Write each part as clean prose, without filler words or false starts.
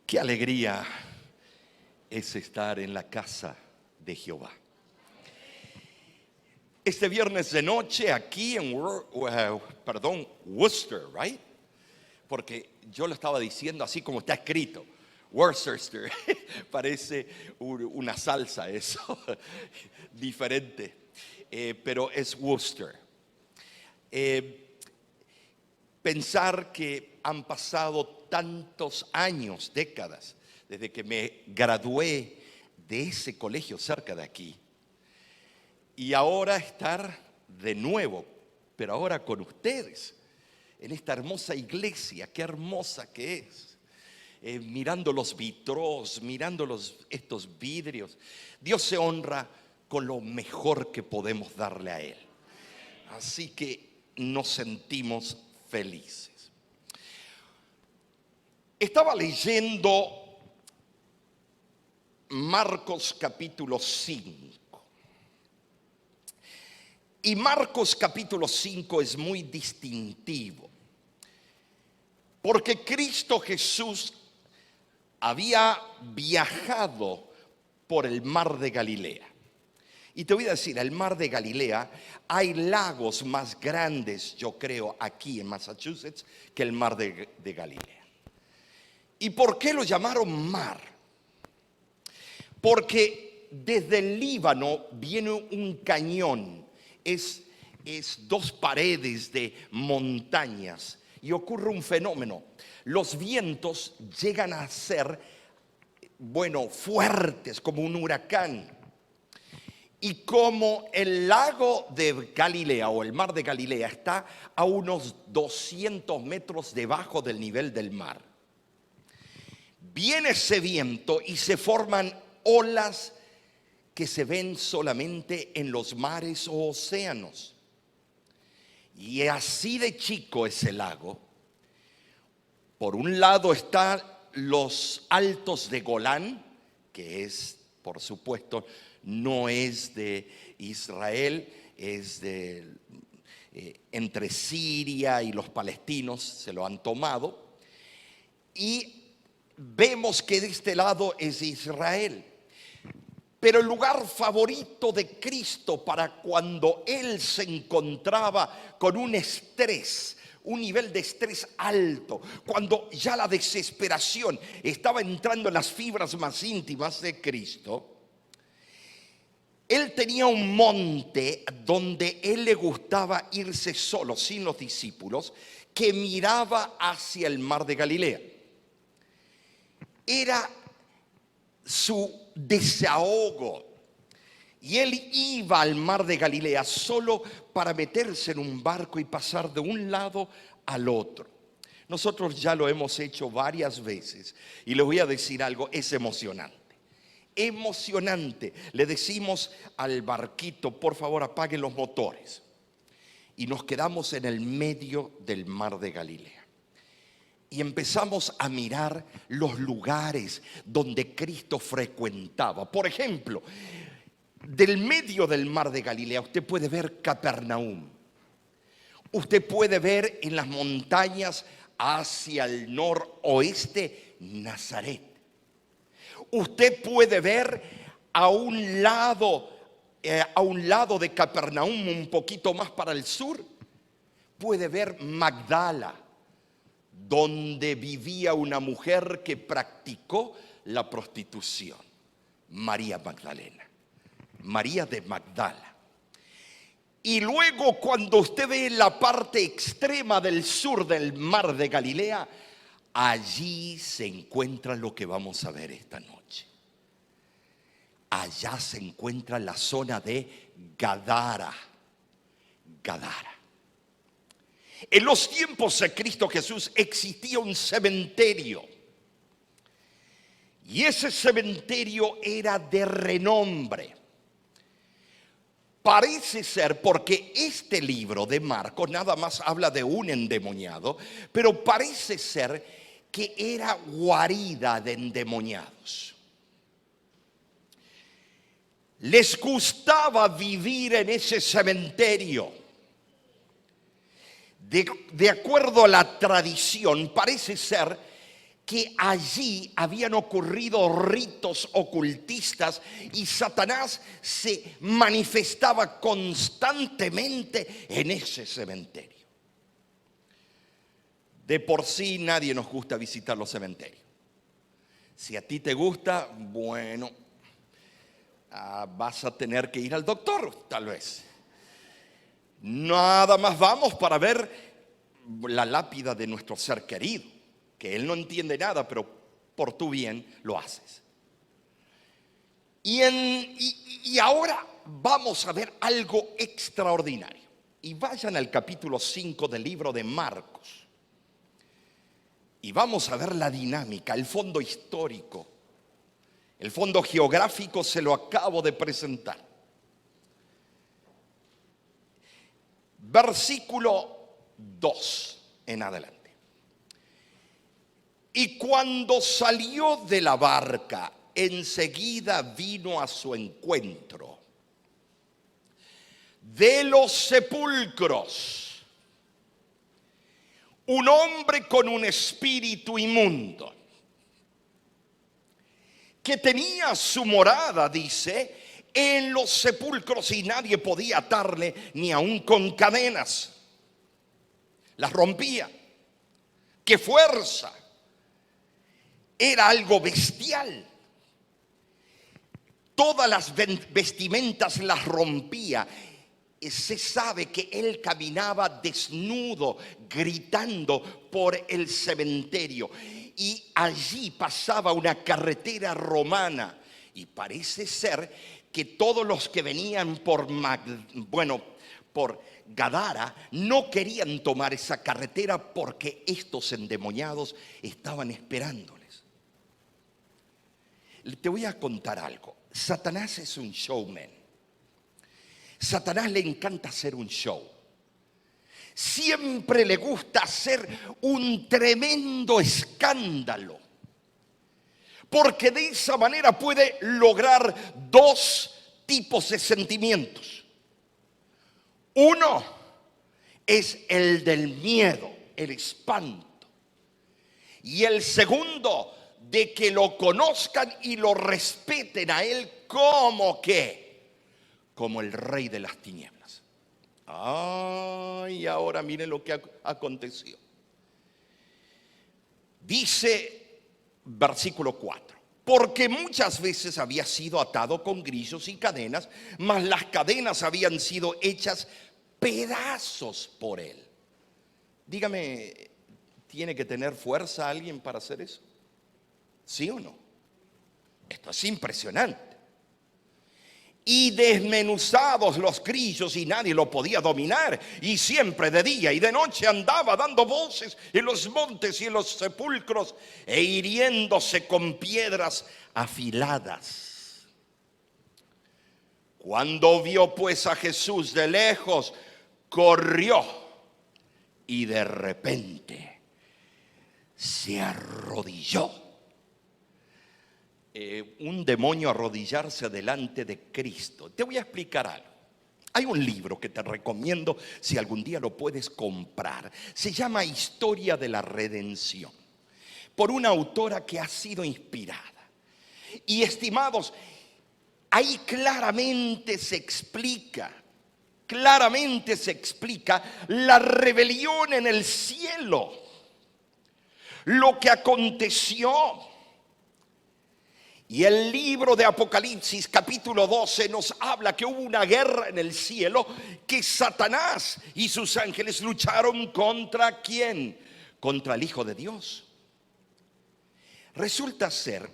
Qué alegría es estar en la casa de Jehová. Este viernes de noche aquí en Worcester, right? Porque yo lo estaba diciendo así como está escrito, Worcester. Parece una salsa eso, diferente, pero es Worcester. Pensar que han pasado tantos años, décadas, desde que me gradué de ese colegio cerca de aquí, y ahora estar de nuevo, pero ahora con ustedes, en esta hermosa iglesia, qué hermosa que es, mirando los vitrós, mirando estos vidrios. Dios se honra con lo mejor que podemos darle a Él, así que nos sentimos felices. Estaba leyendo Marcos capítulo 5. Y Marcos capítulo 5 es muy distintivo, porque Cristo Jesús había viajado por el mar de Galilea. Y te voy a decir, el mar de Galilea, hay lagos más grandes, yo creo, aquí en Massachusetts, que el mar de Galilea. ¿Y por qué lo llamaron mar? Porque desde el Líbano viene un cañón, es dos paredes de montañas, y ocurre un fenómeno. Los vientos llegan a ser, fuertes como un huracán. Y como el lago de Galilea o el mar de Galilea está a unos 200 metros debajo del nivel del mar, viene ese viento y se forman olas que se ven solamente en los mares o océanos. Y así de chico es el lago. Por un lado están los altos de Golán, que es, por supuesto, no es de Israel, es entre Siria y los palestinos se lo han tomado. Y vemos que de este lado es Israel. Pero el lugar favorito de Cristo para cuando Él se encontraba con un estrés, un nivel de estrés alto, cuando ya la desesperación estaba entrando en las fibras más íntimas de Cristo, Él tenía un monte donde Él le gustaba irse solo, sin los discípulos, que miraba hacia el mar de Galilea. Era su desahogo. Y Él iba al mar de Galilea solo para meterse en un barco y pasar de un lado al otro. Nosotros ya lo hemos hecho varias veces y les voy a decir algo, es emocionante. Emocionante. Le decimos al barquito, por favor apaguen los motores. Y nos quedamos en el medio del mar de Galilea. Y empezamos a mirar los lugares donde Cristo frecuentaba. Por ejemplo, del medio del mar de Galilea usted puede ver Capernaum. Usted puede ver en las montañas hacia el noroeste Nazaret. Usted puede ver a un lado de Capernaum, un poquito más para el sur, puede ver Magdala, donde vivía una mujer que practicó la prostitución, María Magdalena, María de Magdala. Y luego cuando usted ve la parte extrema del sur del mar de Galilea, allí se encuentra lo que vamos a ver esta noche. Allá se encuentra la zona de Gadara. Gadara. En los tiempos de Cristo Jesús existía un cementerio. Y ese cementerio era de renombre. Parece ser, porque este libro de Marcos nada más habla de un endemoniado, pero parece ser que era guarida de endemoniados. les gustaba vivir en ese cementerio. De acuerdo a la tradición, parece ser que allí habían ocurrido ritos ocultistas y Satanás se manifestaba constantemente en ese cementerio. De por sí nadie nos gusta visitar los cementerios. Si a ti te gusta, bueno, vas a tener que ir al doctor, tal vez. Nada más vamos para ver la lápida de nuestro ser querido, que él no entiende nada, pero por tu bien lo haces. Y ahora vamos a ver algo extraordinario. Y vayan al capítulo 5 del libro de Marcos. Y vamos a ver la dinámica, el fondo histórico. El fondo geográfico se lo acabo de presentar. Versículo 2 en adelante. Y cuando salió de la barca, enseguida vino a su encuentro de los sepulcros un hombre con un espíritu inmundo, que tenía su morada, dice, en los sepulcros y nadie podía atarle ni aun con cadenas. Las rompía. ¡Qué fuerza! Era algo bestial. Todas las vestimentas las rompía. Se sabe que él caminaba desnudo, gritando por el cementerio. Y allí pasaba una carretera romana. Y parece ser que todos los que venían por Gadara no querían tomar esa carretera porque estos endemoniados estaban esperándoles. Te voy a contar algo. Satanás es un showman. Satanás le encanta hacer un show. Siempre le gusta hacer un tremendo escándalo, porque de esa manera puede lograr dos tipos de sentimientos. Uno es el del miedo, el espanto. Y el segundo, de que lo conozcan y lo respeten a él como el rey de las tinieblas. Ay, ahora miren lo que aconteció. Dice versículo 4. Porque muchas veces había sido atado con grillos y cadenas, mas las cadenas habían sido hechas pedazos por él. Dígame, ¿tiene que tener fuerza alguien para hacer eso? ¿Sí o no? Esto es impresionante. Y desmenuzados los grillos y nadie lo podía dominar. Y siempre de día y de noche andaba dando voces en los montes y en los sepulcros e hiriéndose con piedras afiladas. Cuando vio pues a Jesús de lejos, corrió y de repente se arrodilló. Un demonio arrodillarse delante de Cristo. Te voy a explicar algo. Hay un libro que te recomiendo si algún día lo puedes comprar. Se llama Historia de la Redención, por una autora que ha sido inspirada. Y estimados, ahí claramente se explica la rebelión en el cielo, lo que aconteció. Y el libro de Apocalipsis capítulo 12 nos habla que hubo una guerra en el cielo, que Satanás y sus ángeles lucharon contra ¿quién? Contra el Hijo de Dios. Resulta ser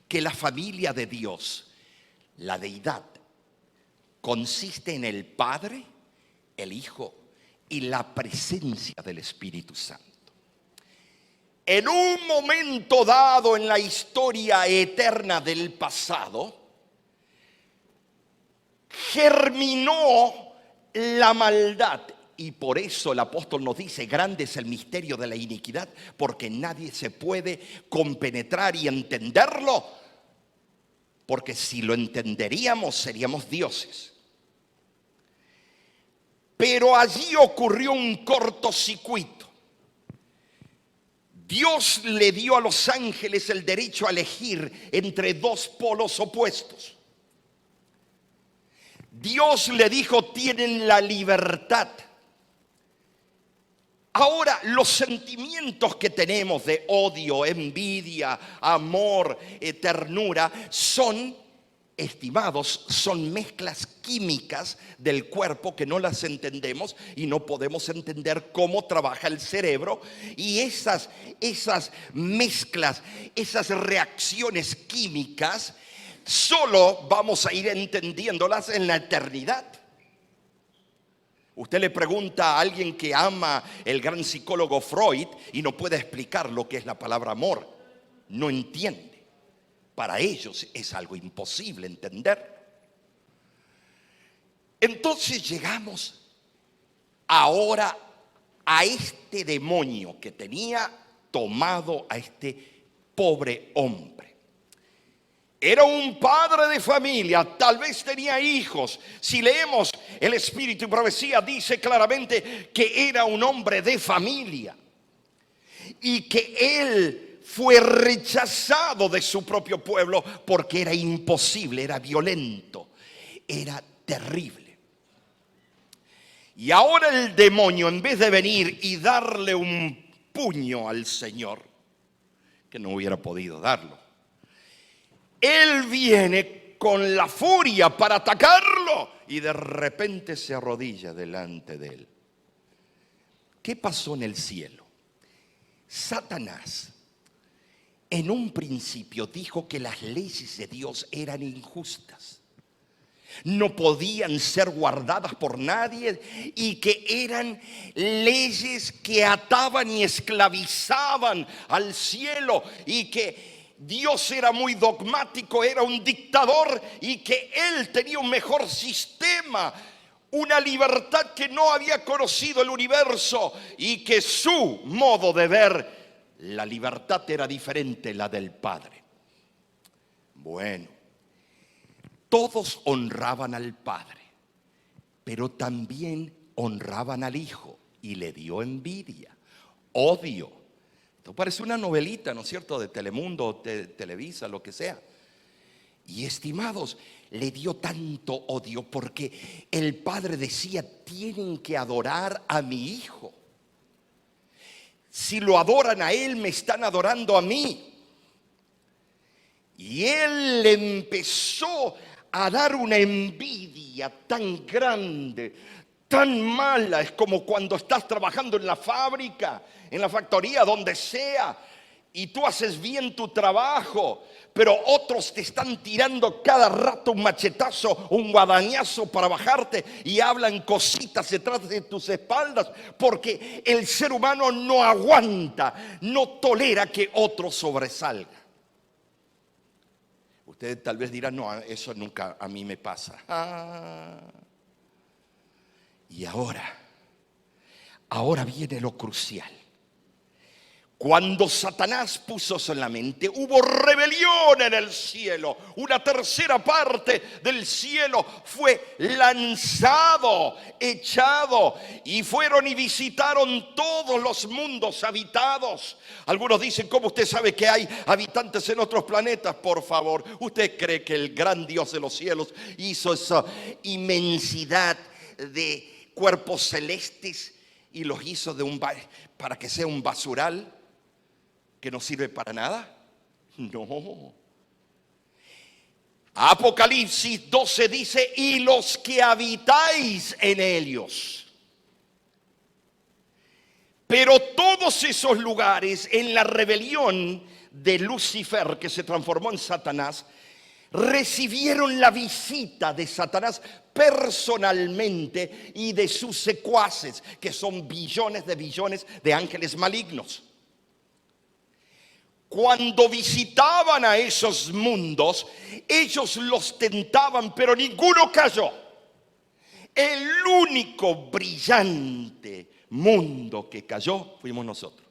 que la familia de Dios, la deidad, consiste en el Padre, el Hijo y la presencia del Espíritu Santo. En un momento dado en la historia eterna del pasado, germinó la maldad. Y por eso el apóstol nos dice, grande es el misterio de la iniquidad, porque nadie se puede compenetrar y entenderlo, porque si lo entenderíamos seríamos dioses. Pero allí ocurrió un cortocircuito. Dios le dio a los ángeles el derecho a elegir entre dos polos opuestos. Dios le dijo, tienen la libertad. Ahora, los sentimientos que tenemos de odio, envidia, amor, ternura, son, estimados, son mezclas químicas del cuerpo que no las entendemos y no podemos entender cómo trabaja el cerebro. Y esas mezclas, esas reacciones químicas, solo vamos a ir entendiéndolas en la eternidad. Usted le pregunta a alguien que ama el gran psicólogo Freud y no puede explicar lo que es la palabra amor. No entiende. Para ellos es algo imposible entender. Entonces llegamos ahora a este demonio que tenía tomado a este pobre hombre. Era un padre de familia, tal vez tenía hijos. Si leemos el Espíritu y Profecía, dice claramente que era un hombre de familia y que él fue rechazado de su propio pueblo porque era imposible, era violento, era terrible. Y ahora el demonio, en vez de venir y darle un puño al Señor, que no hubiera podido darlo, él viene con la furia para atacarlo y de repente se arrodilla delante de él. ¿Qué pasó en el cielo? Satanás en un principio dijo que las leyes de Dios eran injustas, no podían ser guardadas por nadie y que eran leyes que ataban y esclavizaban al cielo y que Dios era muy dogmático, era un dictador y que él tenía un mejor sistema, una libertad que no había conocido el universo y que su modo de ver la libertad era diferente a la del Padre. Bueno, todos honraban al Padre, pero también honraban al Hijo y le dio envidia, odio. Esto parece una novelita, ¿no es cierto?, de Telemundo, Televisa, lo que sea. Y estimados, le dio tanto odio porque el padre decía, tienen que adorar a mi hijo. Si lo adoran a él, me están adorando a mí. Y él le empezó a dar una envidia tan grande, tan mala. Es como cuando estás trabajando en la fábrica, en la factoría, donde sea, y tú haces bien tu trabajo, pero otros te están tirando cada rato un machetazo, un guadañazo para bajarte y hablan cositas detrás de tus espaldas, porque el ser humano no aguanta, no tolera que otro sobresalga. Ustedes tal vez dirán, no, eso nunca a mí me pasa. Y ahora viene lo crucial. Cuando Satanás puso eso en la mente, hubo rebelión en el cielo. Una tercera parte del cielo fue lanzado, echado, y fueron y visitaron todos los mundos habitados. Algunos dicen, ¿cómo usted sabe que hay habitantes en otros planetas? Por favor, ¿usted cree que el gran Dios de los cielos hizo esa inmensidad de cuerpos celestes y los hizo para que sea un basural que no sirve para nada? No. Apocalipsis 12 dice, y los que habitáis en ellos. Pero todos esos lugares, en la rebelión de Lucifer, que se transformó en Satanás, recibieron la visita de Satanás personalmente y de sus secuaces, que son billones de ángeles malignos. Cuando visitaban a esos mundos, ellos los tentaban, pero ninguno cayó. El único brillante mundo que cayó fuimos nosotros.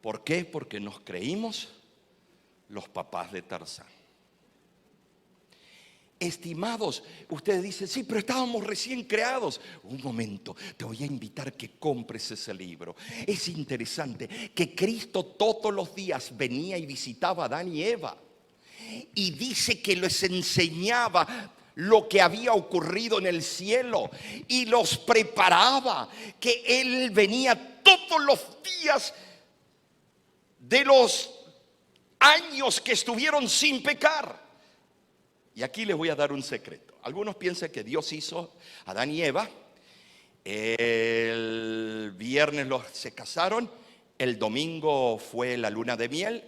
¿Por qué? Porque nos creímos los papás de Tarzán. Estimados, ustedes dicen, sí, pero estábamos recién creados. Un momento, te voy a invitar a que compres ese libro. Es interesante que Cristo todos los días venía y visitaba a Adán y Eva. Y dice que les enseñaba lo que había ocurrido en el cielo y los preparaba, que Él venía todos los días de los años que estuvieron sin pecar. Y aquí les voy a dar un secreto. Algunos piensan que Dios hizo a Adán y Eva. El viernes se casaron, el domingo fue la luna de miel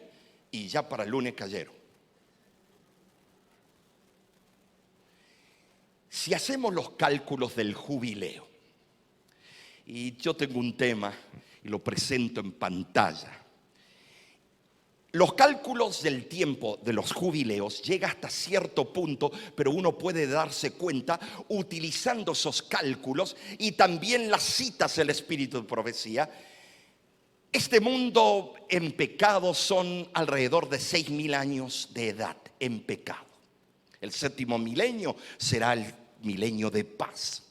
y ya para el lunes cayeron. Si hacemos los cálculos del jubileo, y yo tengo un tema y lo presento en pantalla. Los cálculos del tiempo de los jubileos llega hasta cierto punto, pero uno puede darse cuenta utilizando esos cálculos y también las citas del espíritu de profecía. Este mundo en pecado son alrededor de 6.000 años de edad en pecado. El 7º milenio será el milenio de paz.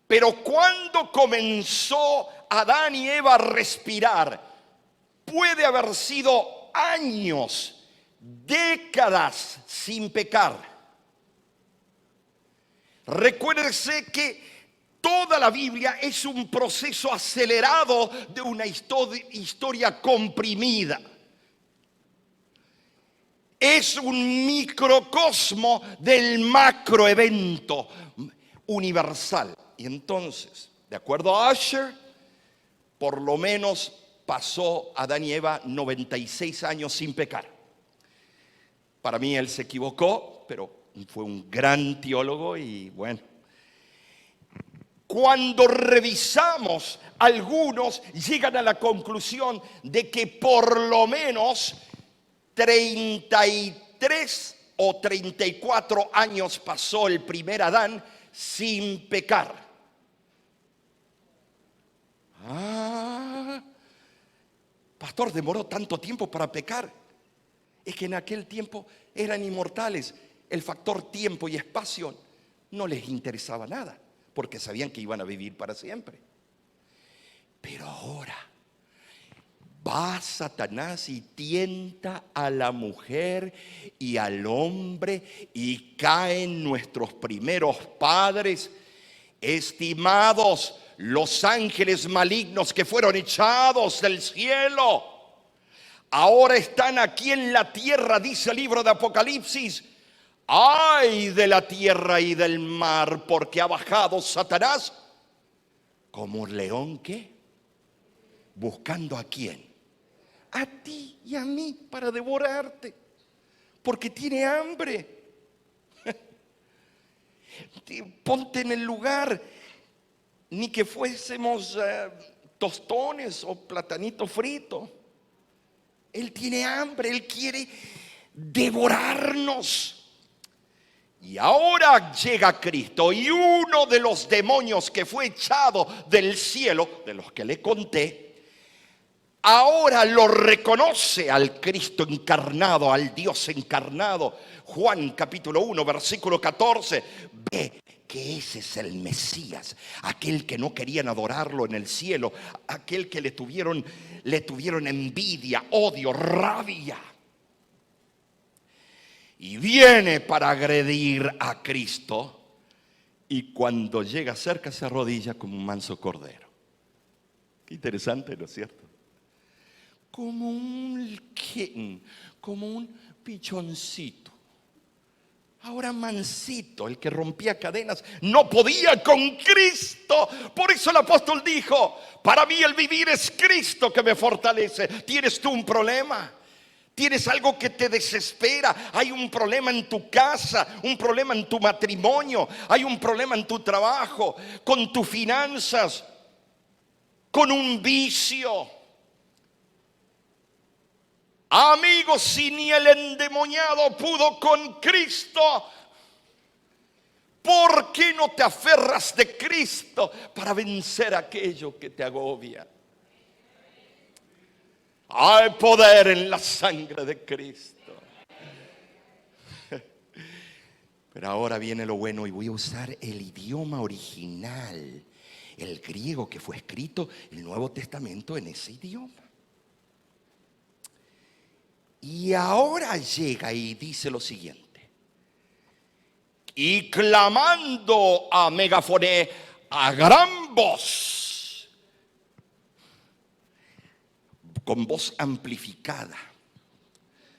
Pero cuando comenzó Adán y Eva a respirar, puede haber sido años, décadas sin pecar. Recuérdese que toda la Biblia es un proceso acelerado de una historia comprimida. Es un microcosmo del macroevento universal. Y entonces, de acuerdo a Ussher, por lo menos pasó Adán y Eva 96 años sin pecar. Para mí él se equivocó, pero fue un gran teólogo y bueno. Cuando revisamos, algunos llegan a la conclusión de que por lo menos 33 o 34 años pasó el primer Adán sin pecar. Pastor, demoró tanto tiempo para pecar. Es que en aquel tiempo eran inmortales. El factor tiempo y espacio no les interesaba nada, porque sabían que iban a vivir para siempre. Pero ahora va Satanás y tienta a la mujer y al hombre y caen nuestros primeros padres. Estimados, los ángeles malignos que fueron echados del cielo, ahora están aquí en la tierra, dice el libro de Apocalipsis. ¡Ay de la tierra y del mar! Porque ha bajado Satanás como un león, ¿qué? Buscando ¿a quién? A ti y a mí para devorarte, porque tiene hambre. Ponte en el lugar, ni que fuésemos tostones o platanito frito. Él tiene hambre, Él quiere devorarnos. Y ahora llega Cristo y uno de los demonios que fue echado del cielo, de los que le conté, ahora lo reconoce al Cristo encarnado, al Dios encarnado. Juan capítulo 1, versículo 14, ve que ese es el Mesías, aquel que no querían adorarlo en el cielo, aquel que le tuvieron envidia, odio, rabia. Y viene para agredir a Cristo, y cuando llega cerca se arrodilla como un manso cordero. Qué interesante, ¿no es cierto? Como un kitten, como un pichoncito. Ahora mansito, el que rompía cadenas, no podía con Cristo. Por eso el apóstol dijo, para mí el vivir es Cristo que me fortalece. ¿Tienes tú un problema? ¿Tienes algo que te desespera? Hay un problema en tu casa, un problema en tu matrimonio, hay un problema en tu trabajo, con tus finanzas, con un vicio. Amigos, si ni el endemoniado pudo con Cristo, ¿por qué no te aferras de Cristo para vencer aquello que te agobia? Hay poder en la sangre de Cristo. Pero ahora viene lo bueno y voy a usar el idioma original, el griego que fue escrito el Nuevo Testamento en ese idioma. Y ahora llega y dice lo siguiente: y clamando a megafoné, a gran voz, con voz amplificada.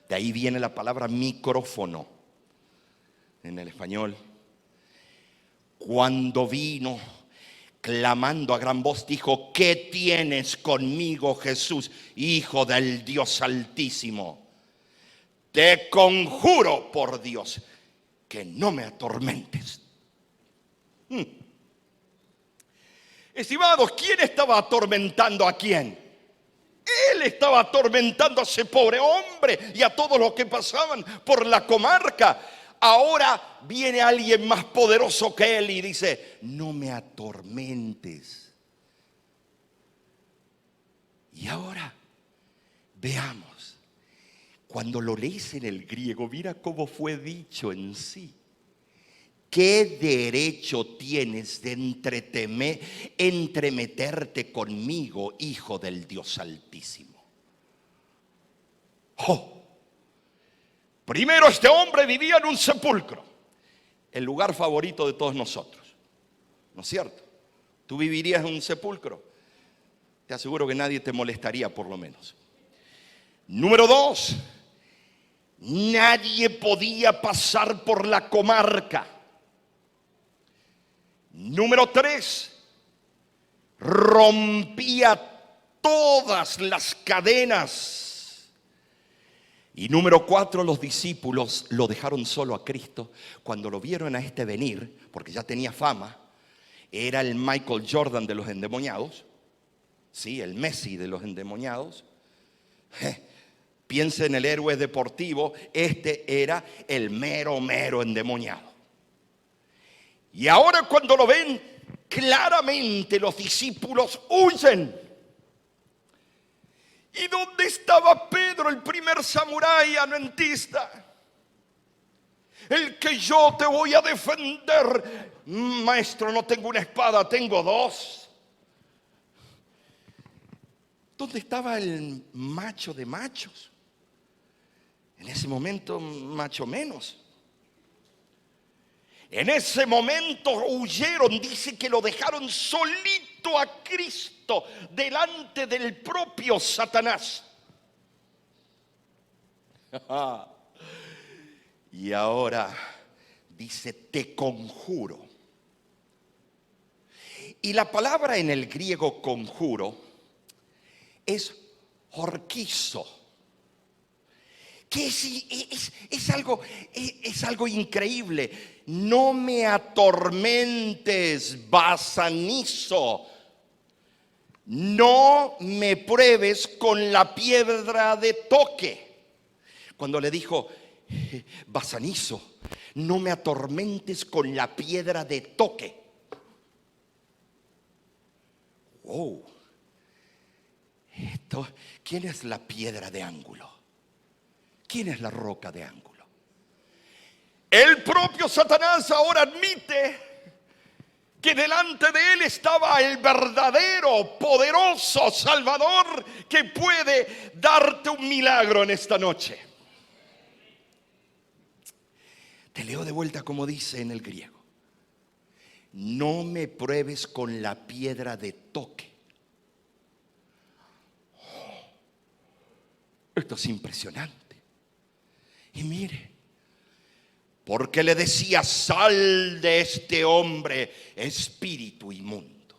De ahí viene la palabra micrófono en el español. Cuando vino clamando a gran voz, dijo: ¿qué tienes conmigo, Jesús, Hijo del Dios Altísimo? Te conjuro por Dios que no me atormentes. Estimados, ¿quién estaba atormentando a quién? Él estaba atormentando a ese pobre hombre y a todos los que pasaban por la comarca. Ahora viene alguien más poderoso que él y dice: no me atormentes. Y ahora veamos. Cuando lo lees en el griego, mira cómo fue dicho en sí. ¿Qué derecho tienes de entremeterte conmigo, Hijo del Dios Altísimo? ¡Oh! Primero, este hombre vivía en un sepulcro, el lugar favorito de todos nosotros, ¿no es cierto? ¿Tú vivirías en un sepulcro? Te aseguro que nadie te molestaría, por lo menos. Número 2, nadie podía pasar por la comarca. Número 3, rompía todas las cadenas. Y número 4, los discípulos lo dejaron solo a Cristo. Cuando lo vieron a este venir, porque ya tenía fama, era el Michael Jordan de los endemoniados, sí, el Messi de los endemoniados. Piensa en el héroe deportivo, este era el mero endemoniado. Y ahora cuando lo ven, claramente los discípulos huyen. ¿Y dónde estaba Pedro, el primer samurái adventista? El que yo te voy a defender. Maestro, no tengo una espada, tengo 2. ¿Dónde estaba el macho de machos? En ese momento, macho menos. En ese momento huyeron, dice que lo dejaron solito a Cristo delante del propio Satanás. Y ahora dice: te conjuro. Y la palabra en el griego conjuro es horquizo, que es algo increíble. No me atormentes, basanizo. No me pruebes con la piedra de toque. Cuando le dijo: basanizo, no me atormentes con la piedra de toque. Wow. ¿Quién es la piedra de ángulo? ¿Quién es la roca de ángulo? El propio Satanás ahora admite que delante de él estaba el verdadero, poderoso Salvador que puede darte un milagro en esta noche. Te leo de vuelta como dice en el griego: no me pruebes con la piedra de toque. Esto es impresionante. Y mire, porque le decía: sal de este hombre, espíritu inmundo.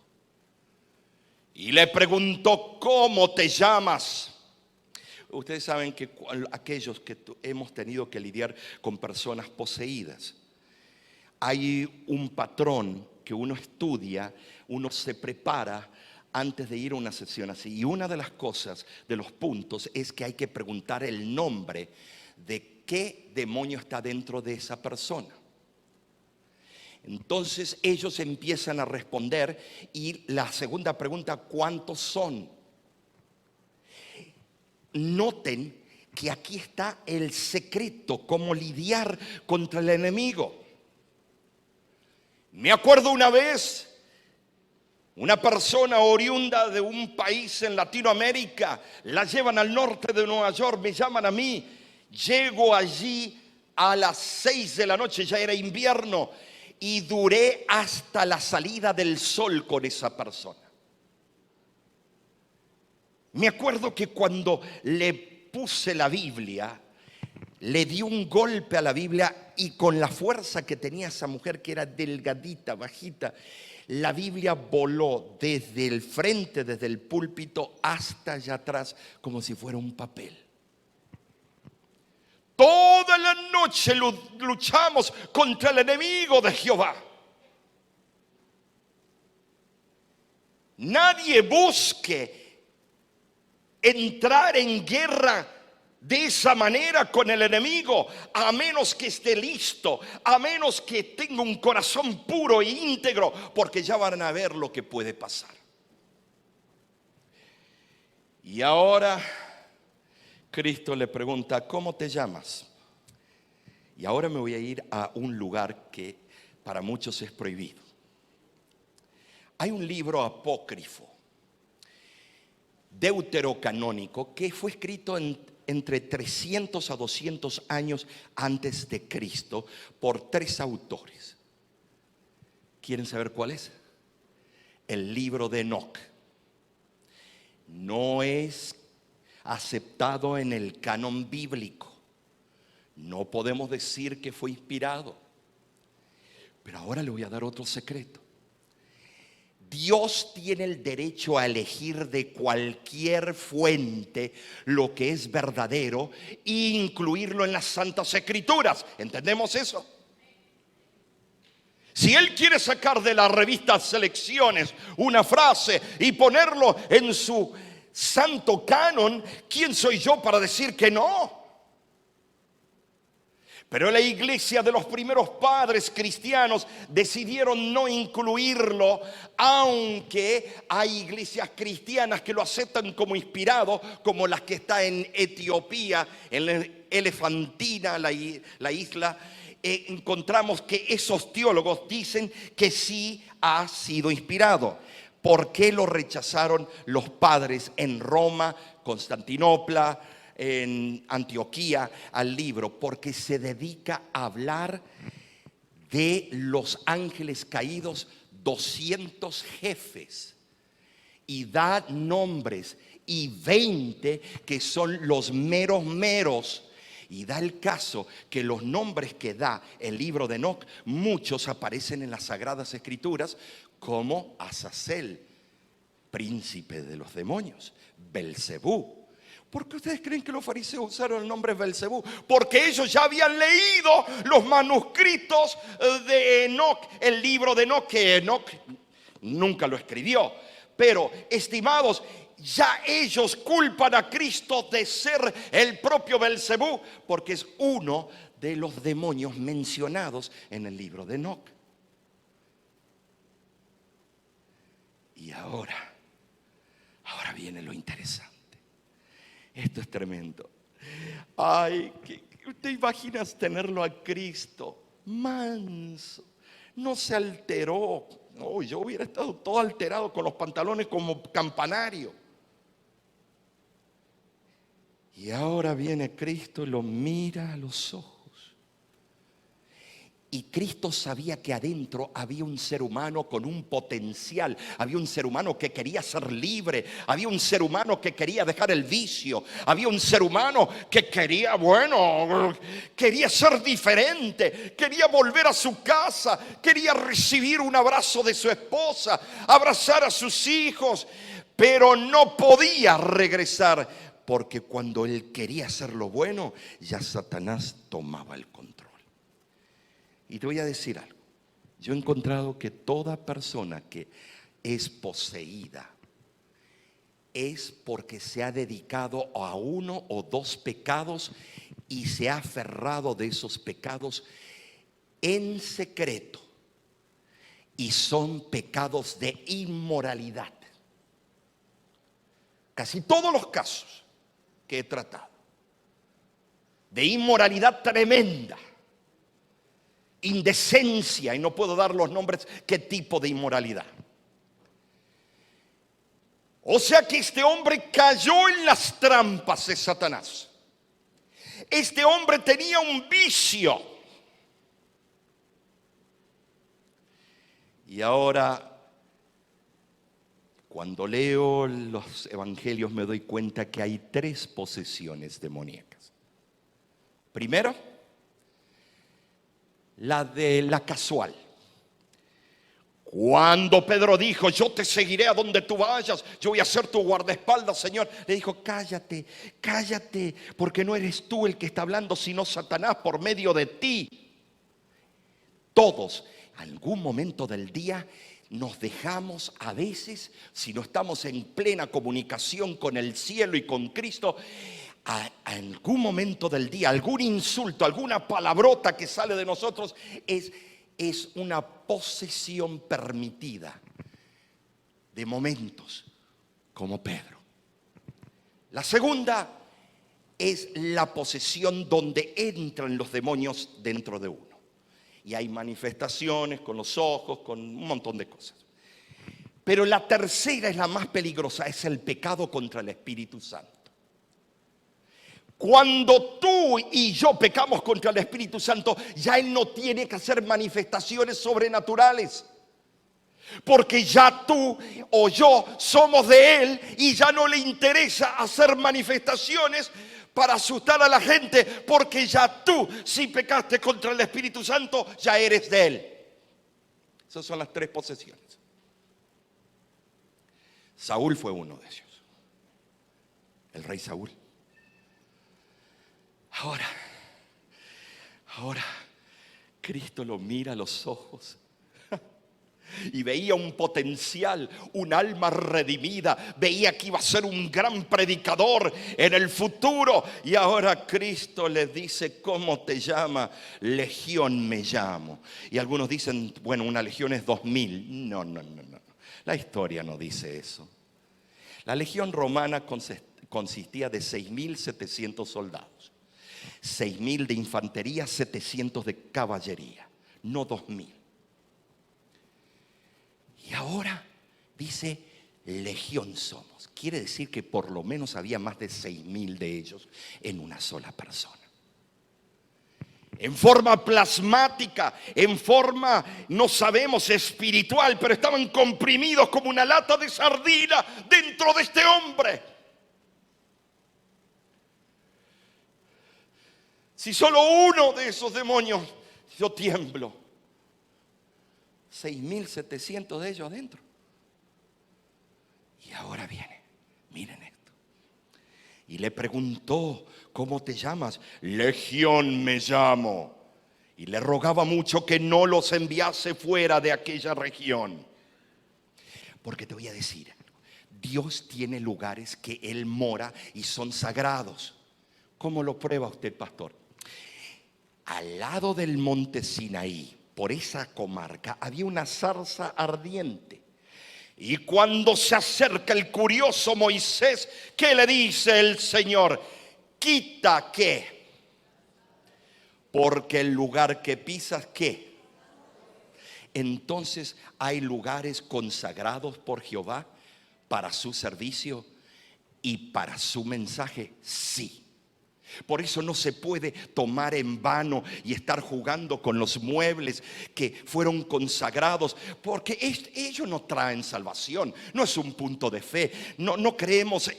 Y le preguntó: ¿cómo te llamas? Ustedes saben que aquellos que hemos tenido que lidiar con personas poseídas, hay un patrón que uno estudia, uno se prepara antes de ir a una sesión así. Y una de las cosas, de los puntos, es que hay que preguntar el nombre de qué demonio está dentro de esa persona. Entonces ellos empiezan a responder y la segunda pregunta: ¿cuántos son? noten que aquí está el secreto, cómo lidiar contra el enemigo. Me acuerdo una vez, una persona oriunda de un país en Latinoamérica, la llevan al norte de Nueva York, me llaman a mí, llego allí a las 6 de la noche, ya era invierno, y duré hasta la salida del sol con esa persona. Me acuerdo que cuando le puse la Biblia, le di un golpe a la Biblia y con la fuerza que tenía esa mujer, que era delgadita, bajita, la Biblia voló desde el frente, desde el púlpito hasta allá atrás, como si fuera un papel. Toda la noche luchamos contra el enemigo de Jehová. Nadie busque entrar en guerra de esa manera con el enemigo, a menos que esté listo, a menos que tenga un corazón puro e íntegro, porque ya van a ver lo que puede pasar. Y ahora Cristo le pregunta: ¿cómo te llamas? Y ahora me voy a ir a un lugar que para muchos es prohibido. Hay un libro apócrifo, deuterocanónico, que fue escrito entre 300 a 200 años antes de Cristo por 3 autores. ¿Quieren saber cuál es? El libro de Enoc. No es aceptado en el canon bíblico. No podemos decir que fue inspirado. Pero ahora le voy a dar otro secreto. Dios tiene el derecho a elegir de cualquier fuente lo que es verdadero e incluirlo en las Santas Escrituras. ¿Entendemos eso? Si Él quiere sacar de la revista Selecciones una frase y ponerlo en su santo canon, ¿quién soy yo para decir que no? Pero la iglesia de los primeros padres cristianos decidieron no incluirlo, aunque hay iglesias cristianas que lo aceptan como inspirado, como las que está en Etiopía, en Elefantina, la isla. Encontramos que esos teólogos dicen que sí ha sido inspirado. ¿Por qué lo rechazaron los padres en Roma, Constantinopla, en Antioquía al libro? Porque se dedica a hablar de los ángeles caídos, 200 jefes, y da nombres, y 20 que son los meros. Y da el caso que los nombres que da el libro de Enoc, muchos aparecen en las Sagradas Escrituras, como Azazel, príncipe de los demonios, Belcebú. ¿Por qué ustedes creen que los fariseos usaron el nombre Belcebú? Porque ellos ya habían leído los manuscritos de Enoc, el libro de Enoc, que Enoc nunca lo escribió. Pero, estimados, ya ellos culpan a Cristo de ser el propio Belcebú, porque es uno de los demonios mencionados en el libro de Enoc. Y ahora viene lo interesante. Esto es tremendo. Ay, ¿te imaginas tenerlo a Cristo manso? No se alteró. No, yo hubiera estado todo alterado con los pantalones como campanario. Y ahora viene Cristo y lo mira a los ojos. Y Cristo sabía que adentro había un ser humano con un potencial. Había un ser humano que quería ser libre. Había un ser humano que quería dejar el vicio. Había un ser humano que quería ser diferente. Quería volver a su casa. Quería recibir un abrazo de su esposa. Abrazar a sus hijos. Pero no podía regresar. Porque cuando él quería hacer lo bueno, ya Satanás tomaba el control. Y te voy a decir algo. Yo he encontrado que toda persona que es poseída es porque se ha dedicado a 1 o 2 pecados y se ha aferrado de esos pecados en secreto. Y son pecados de inmoralidad. Casi todos los casos que he tratado, de inmoralidad tremenda, indecencia, y no puedo dar los nombres, qué tipo de inmoralidad. O sea que este hombre cayó en las trampas de Satanás. Este hombre tenía un vicio. Y ahora, cuando leo los evangelios, me doy cuenta que hay 3 posesiones demoníacas. Primero, la de la casual. Cuando Pedro dijo, yo te seguiré a donde tú vayas, yo voy a ser tu guardaespaldas, Señor, le dijo, cállate, cállate, porque no eres tú el que está hablando, sino Satanás por medio de ti. Todos, algún momento del día, nos dejamos a veces, si no estamos en plena comunicación con el cielo y con Cristo, a algún momento del día, algún insulto, alguna palabrota que sale de nosotros es una posesión permitida de momentos como Pedro. La segunda es la posesión donde entran los demonios dentro de uno. Y hay manifestaciones con los ojos, con un montón de cosas. Pero la tercera es la más peligrosa, es el pecado contra el Espíritu Santo. Cuando tú y yo pecamos contra el Espíritu Santo, ya Él no tiene que hacer manifestaciones sobrenaturales. Porque ya tú o yo somos de Él y ya no le interesa hacer manifestaciones para asustar a la gente. Porque ya tú, si pecaste contra el Espíritu Santo, ya eres de Él. Esas son las 3 posesiones. Saúl fue uno de ellos. El rey Saúl. Ahora, Cristo lo mira a los ojos y veía un potencial, un alma redimida, veía que iba a ser un gran predicador en el futuro. Y ahora Cristo le dice, ¿cómo te llama? Legión me llamo. Y algunos dicen, bueno, una legión es 2000. No. La historia no dice eso. La legión romana consistía de 6.700 soldados. 6.000 de infantería, 700 de caballería, no 2.000. Y ahora dice, legión somos. Quiere decir que por lo menos había más de 6.000 de ellos en una sola persona. En forma plasmática, en forma, no sabemos, espiritual, pero estaban comprimidos como una lata de sardina dentro de este hombre. Si solo uno de esos demonios, yo tiemblo. 6.700 de ellos adentro. Y ahora viene, miren esto. Y le preguntó, ¿cómo te llamas? Legión me llamo. Y le rogaba mucho que no los enviase fuera de aquella región. Porque te voy a decir algo. Dios tiene lugares que Él mora y son sagrados. ¿Cómo lo prueba usted, pastor? Al lado del monte Sinaí, por esa comarca, había una zarza ardiente. Y cuando se acerca el curioso Moisés, ¿qué le dice el Señor? Quita, ¿qué? Porque el lugar que pisas, ¿qué? Entonces hay lugares consagrados por Jehová para su servicio y para su mensaje, sí. Por eso no se puede tomar en vano y estar jugando con los muebles que fueron consagrados, porque ellos no traen salvación, no es un punto de fe. No creemos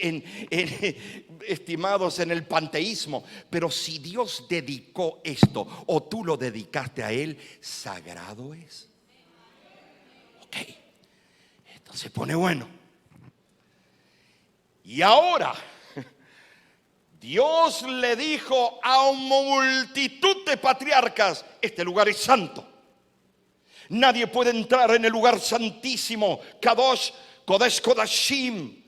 estimados, en el panteísmo. Pero si Dios dedicó esto o tú lo dedicaste a Él, sagrado es. Ok, esto se pone bueno. Y ahora Dios le dijo a una multitud de patriarcas, este lugar es santo. Nadie puede entrar en el lugar santísimo. Kadosh, Kodesh Kodashim,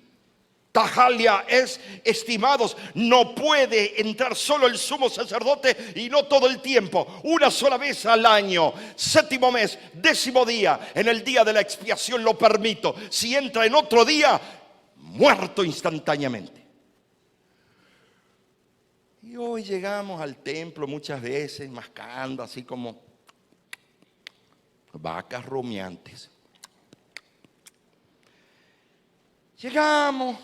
Tahalia es, estimados, no puede entrar solo el sumo sacerdote y no todo el tiempo. Una sola vez al año, 7º mes, 10º día, en el día de la expiación lo permito. Si entra en otro día, muerto instantáneamente. Y hoy llegamos al templo muchas veces mascando así como vacas rumiantes. Llegamos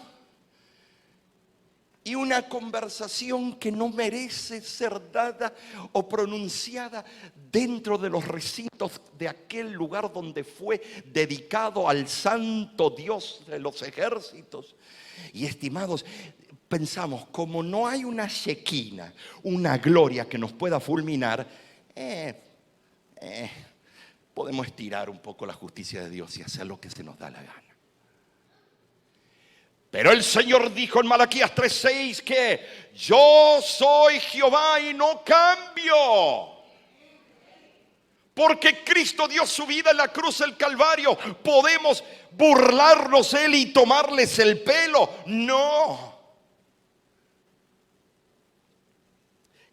y una conversación que no merece ser dada o pronunciada dentro de los recintos de aquel lugar donde fue dedicado al santo Dios de los ejércitos. Y estimados, pensamos, como no hay una shequina, una gloria que nos pueda fulminar, podemos estirar un poco la justicia de Dios y hacer lo que se nos da la gana. Pero el Señor dijo en Malaquías 3:6 que yo soy Jehová y no cambio. Porque Cristo dio su vida en la cruz del Calvario. ¿Podemos burlarnos de Él y tomarles el pelo? No.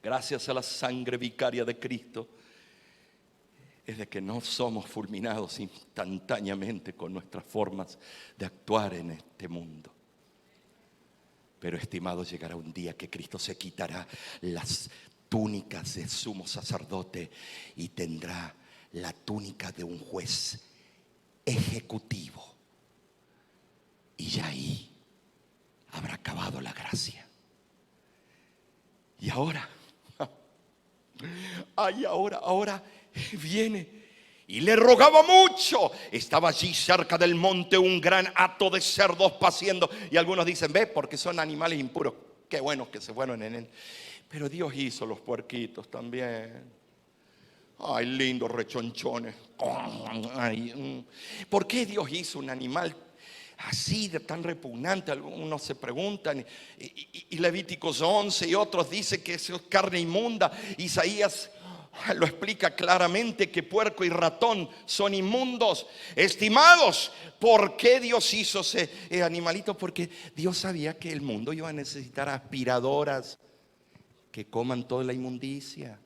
Gracias a la sangre vicaria de Cristo es de que no somos fulminados instantáneamente con nuestras formas de actuar en este mundo. Pero estimados, llegará un día que Cristo se quitará las túnicas de sumo sacerdote y tendrá la túnica de un juez ejecutivo. Y ya ahí habrá acabado la gracia. Y ahora, ahora viene. Y le rogaba mucho. Estaba allí cerca del monte un gran hato de cerdos paciendo. Y algunos dicen, ve, porque son animales impuros. Qué buenos que se fueron en él. Pero Dios hizo los puerquitos también. Ay, lindos rechonchones. ¿Por qué Dios hizo un animal así de tan repugnante? Algunos se preguntan. Y Levíticos 11 y otros dicen que eso es carne inmunda. Isaías lo explica claramente, que puerco y ratón son inmundos. Estimados, ¿por qué Dios hizo ese animalito? Porque Dios sabía que el mundo iba a necesitar aspiradoras que coman toda la inmundicia.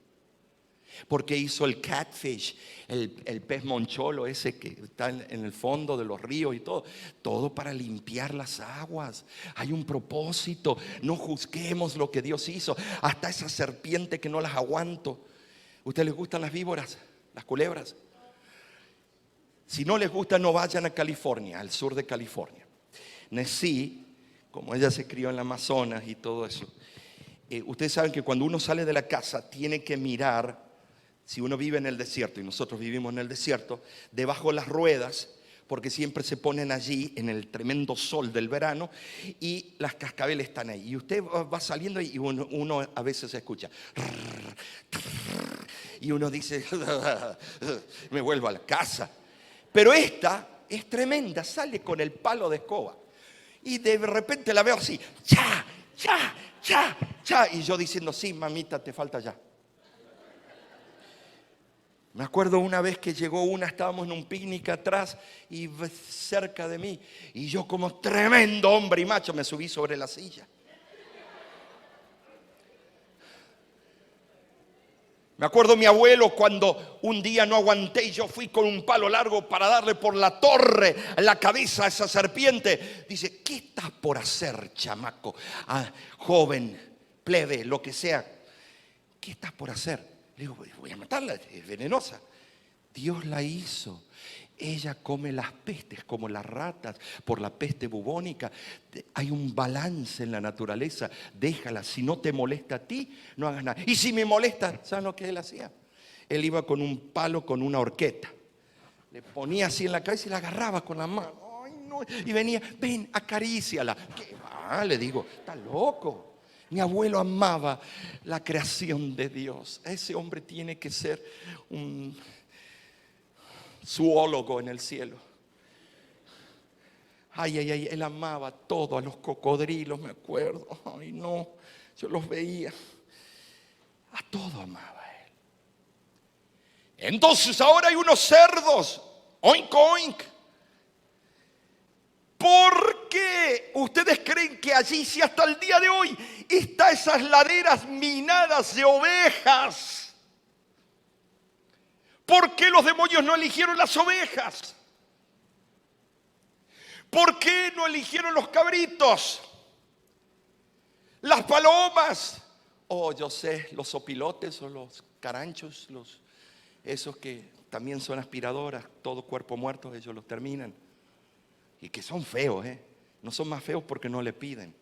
Porque hizo el catfish, el pez moncholo ese que está en el fondo de los ríos y todo para limpiar las aguas. Hay un propósito. No juzguemos lo que Dios hizo. Hasta esa serpiente que no las aguanto. ¿Ustedes les gustan las víboras, las culebras? Si no les gusta, no vayan a California, al sur de California. Nessie, como ella se crió en el Amazonas y todo eso, ustedes saben que cuando uno sale de la casa tiene que mirar. Si uno vive en el desierto, y nosotros vivimos en el desierto, debajo de las ruedas, porque siempre se ponen allí en el tremendo sol del verano, y las cascabeles están ahí. Y usted va saliendo y uno a veces escucha. Y uno dice, me vuelvo a la casa. Pero esta es tremenda, sale con el palo de escoba. Y de repente la veo así, ¡cha, cha, cha, cha! Y yo diciendo, sí, mamita, te falta ya. Me acuerdo una vez que llegó una, estábamos en un picnic atrás y cerca de mí. Y yo como tremendo hombre y macho me subí sobre la silla. Me acuerdo mi abuelo cuando un día no aguanté y yo fui con un palo largo para darle por la torre en la cabeza a esa serpiente. Dice, ¿qué estás por hacer, chamaco? Joven, plebe, lo que sea. ¿Qué estás por hacer? Le digo, voy a matarla, es venenosa. Dios la hizo. Ella come las pestes como las ratas por la peste bubónica. Hay un balance en la naturaleza. Déjala. Si no te molesta a ti, no hagas nada. Y si me molesta, ¿saben lo que él hacía? Él iba con un palo, con una horqueta. Le ponía así en la cabeza y la agarraba con la mano. Ay, no. Y venía, ven, acaríciala. ¿Qué va? Le digo, está loco. Mi abuelo amaba la creación de Dios. Ese hombre tiene que ser un zoólogo en el cielo. Ay, él amaba todo, a los cocodrilos, me acuerdo. Ay, no, yo los veía. A todo amaba él. Entonces ahora hay unos cerdos, oink, oink. ¿Por qué ustedes creen que allí, si hasta el día de hoy, están esas laderas minadas de ovejas? ¿Por qué los demonios no eligieron las ovejas? ¿Por qué no eligieron los cabritos? Las palomas Oh, yo sé, los opilotes o los caranchos, esos que también son aspiradoras, todo cuerpo muerto, ellos los terminan. Y que son feos, ¿eh? No son más feos porque no le piden.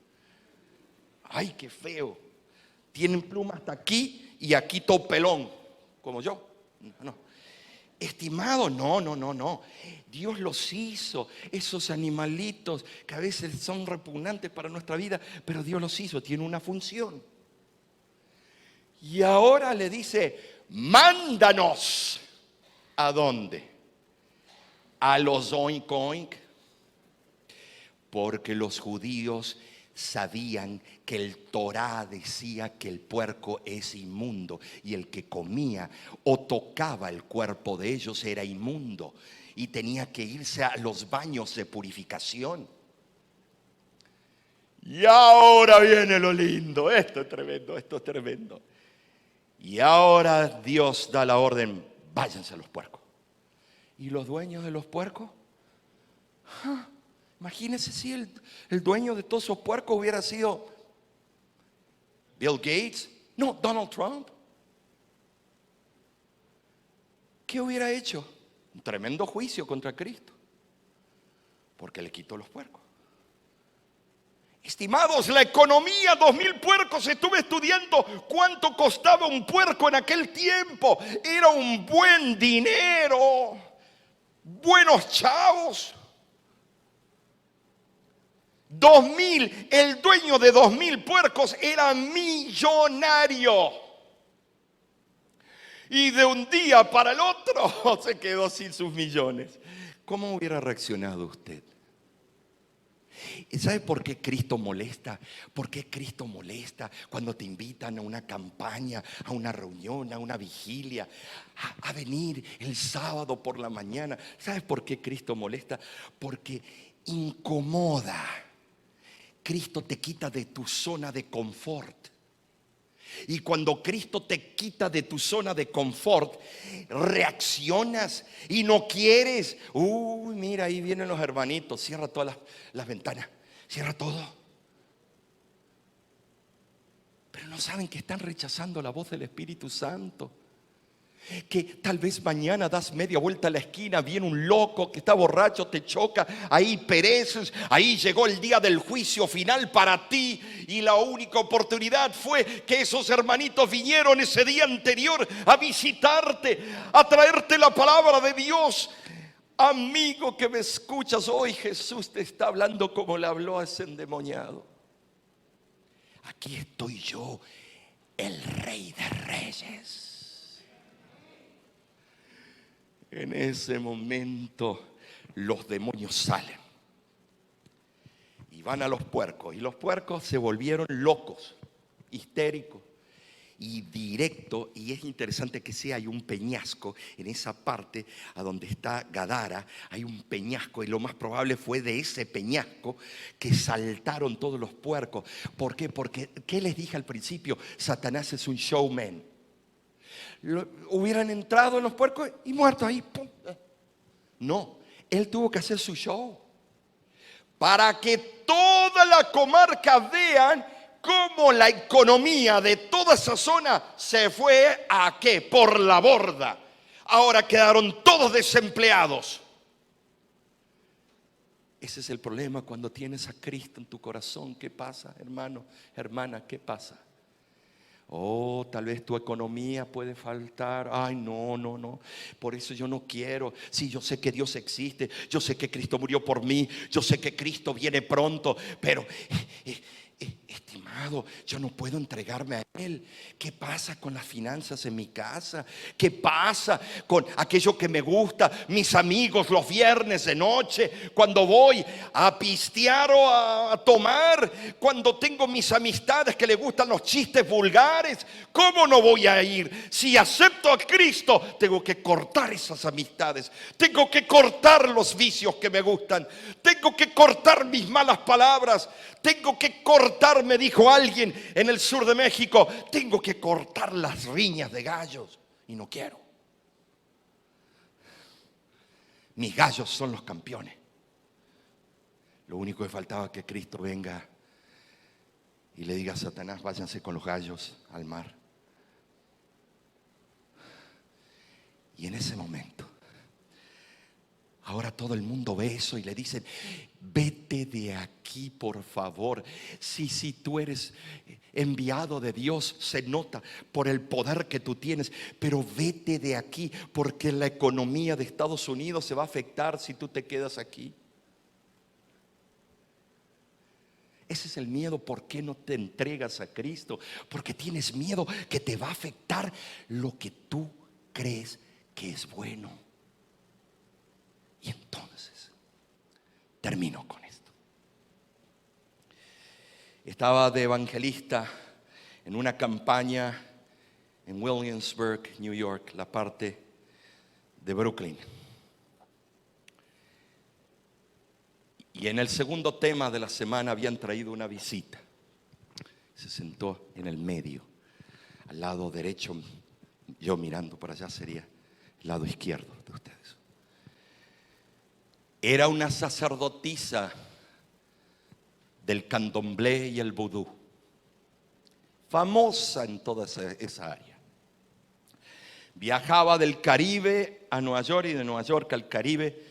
Ay, qué feo. Tienen plumas hasta aquí y aquí todo pelón, como yo. No. Estimado, no. Dios los hizo, esos animalitos que a veces son repugnantes para nuestra vida, pero Dios los hizo, tiene una función. Y ahora le dice, mándanos. ¿A dónde? A los oink oink. Porque los judíos sabían que el Torá decía que el puerco es inmundo y el que comía o tocaba el cuerpo de ellos era inmundo y tenía que irse a los baños de purificación. Y ahora viene lo lindo, esto es tremendo. Y ahora Dios da la orden, váyanse a los puercos. ¿Y los dueños de los puercos? Imagínense si el dueño de todos esos puercos hubiera sido Bill Gates, no, Donald Trump. ¿Qué hubiera hecho? Un tremendo juicio contra Cristo, porque le quitó los puercos. Estimados, la economía, 2.000 puercos, estuve estudiando cuánto costaba un puerco en aquel tiempo. Era un buen dinero, buenos chavos. 2.000, el dueño de 2.000 puercos era millonario. Y de un día para el otro se quedó sin sus millones. ¿Cómo hubiera reaccionado usted? ¿Y sabe por qué Cristo molesta? ¿Por qué Cristo molesta cuando te invitan a una campaña, a una reunión, a una vigilia, a venir el sábado por la mañana? ¿Sabes por qué Cristo molesta? Porque incomoda. Cristo te quita de tu zona de confort. Y cuando Cristo te quita de tu zona de confort, reaccionas y no quieres. Uy, mira, ahí vienen los hermanitos. Cierra todas las ventanas. Cierra todo. Pero no saben que están rechazando la voz del Espíritu Santo. Que tal vez mañana das media vuelta a la esquina, viene un loco que está borracho, te choca, ahí pereces, ahí llegó el día del juicio final para ti y la única oportunidad fue que esos hermanitos vinieron ese día anterior a visitarte, a traerte la palabra de Dios. Amigo que me escuchas, hoy Jesús te está hablando como le habló a ese endemoniado. Aquí estoy yo, el Rey de Reyes. En ese momento los demonios salen y van a los puercos. Y los puercos se volvieron locos, histéricos y directo. Y es interesante que hay un peñasco en esa parte a donde está Gadara. Hay un peñasco y lo más probable fue de ese peñasco que saltaron todos los puercos. ¿Por qué? Porque, ¿qué les dije al principio? Satanás es un showman. Hubieran entrado en los puercos y muerto ahí. ¡Pum! No, él tuvo que hacer su show para que toda la comarca vean cómo la economía de toda esa zona se fue a ¿qué? Por la borda. Ahora quedaron todos desempleados. Ese es el problema cuando tienes a Cristo en tu corazón. ¿Qué pasa, hermano, hermana? ¿Qué pasa? Oh, tal vez tu economía puede faltar. Ay, no. Por eso yo no quiero. Sí, yo sé que Dios existe. Yo sé que Cristo murió por mí. Yo sé que Cristo viene pronto. Pero, estimado, yo no puedo entregarme a Él. ¿Qué pasa con las finanzas en mi casa? ¿Qué pasa con aquello que me gusta? Mis amigos los viernes de noche, cuando voy a pistear o a tomar, cuando tengo mis amistades que les gustan los chistes vulgares. ¿Cómo no voy a ir? Si acepto a Cristo, tengo que cortar esas amistades. Tengo que cortar los vicios que me gustan. Tengo que cortar mis malas palabras. Tengo que cortar, me dijo alguien en el sur de México, tengo que cortar las riñas de gallos. Y no quiero. Mis gallos son los campeones. Lo único que faltaba es que Cristo venga y le diga a Satanás, váyanse con los gallos al mar. Y en ese momento, ahora todo el mundo ve eso y le dicen, vete de aquí, por favor. Si tú eres enviado de Dios, se nota por el poder que tú tienes, pero vete de aquí, porque la economía de Estados Unidos se va a afectar si tú te quedas aquí. Ese es el miedo. ¿Por qué no te entregas a Cristo? Porque tienes miedo que te va a afectar lo que tú crees que es bueno. Y entonces, termino con esto. Estaba de evangelista en una campaña en Williamsburg, New York, la parte de Brooklyn. Y en el segundo tema de la semana habían traído una visita. Se sentó en el medio, al lado derecho, yo mirando para allá sería el lado izquierdo de ustedes. Era una sacerdotisa del candomblé y el vudú, famosa en toda esa área. Viajaba del Caribe a Nueva York y de Nueva York al Caribe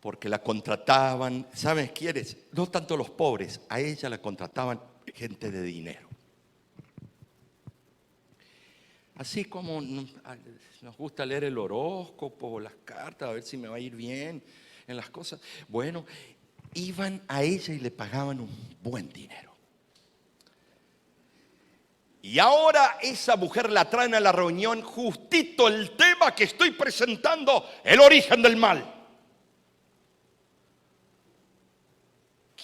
porque la contrataban. ¿Sabes quiénes? No tanto los pobres, a ella la contrataban gente de dinero. Así como nos gusta leer el horóscopo, las cartas, a ver si me va a ir bien en las cosas. Bueno, iban a ella y le pagaban un buen dinero. Y ahora esa mujer la traen a la reunión justito el tema que estoy presentando, el origen del mal.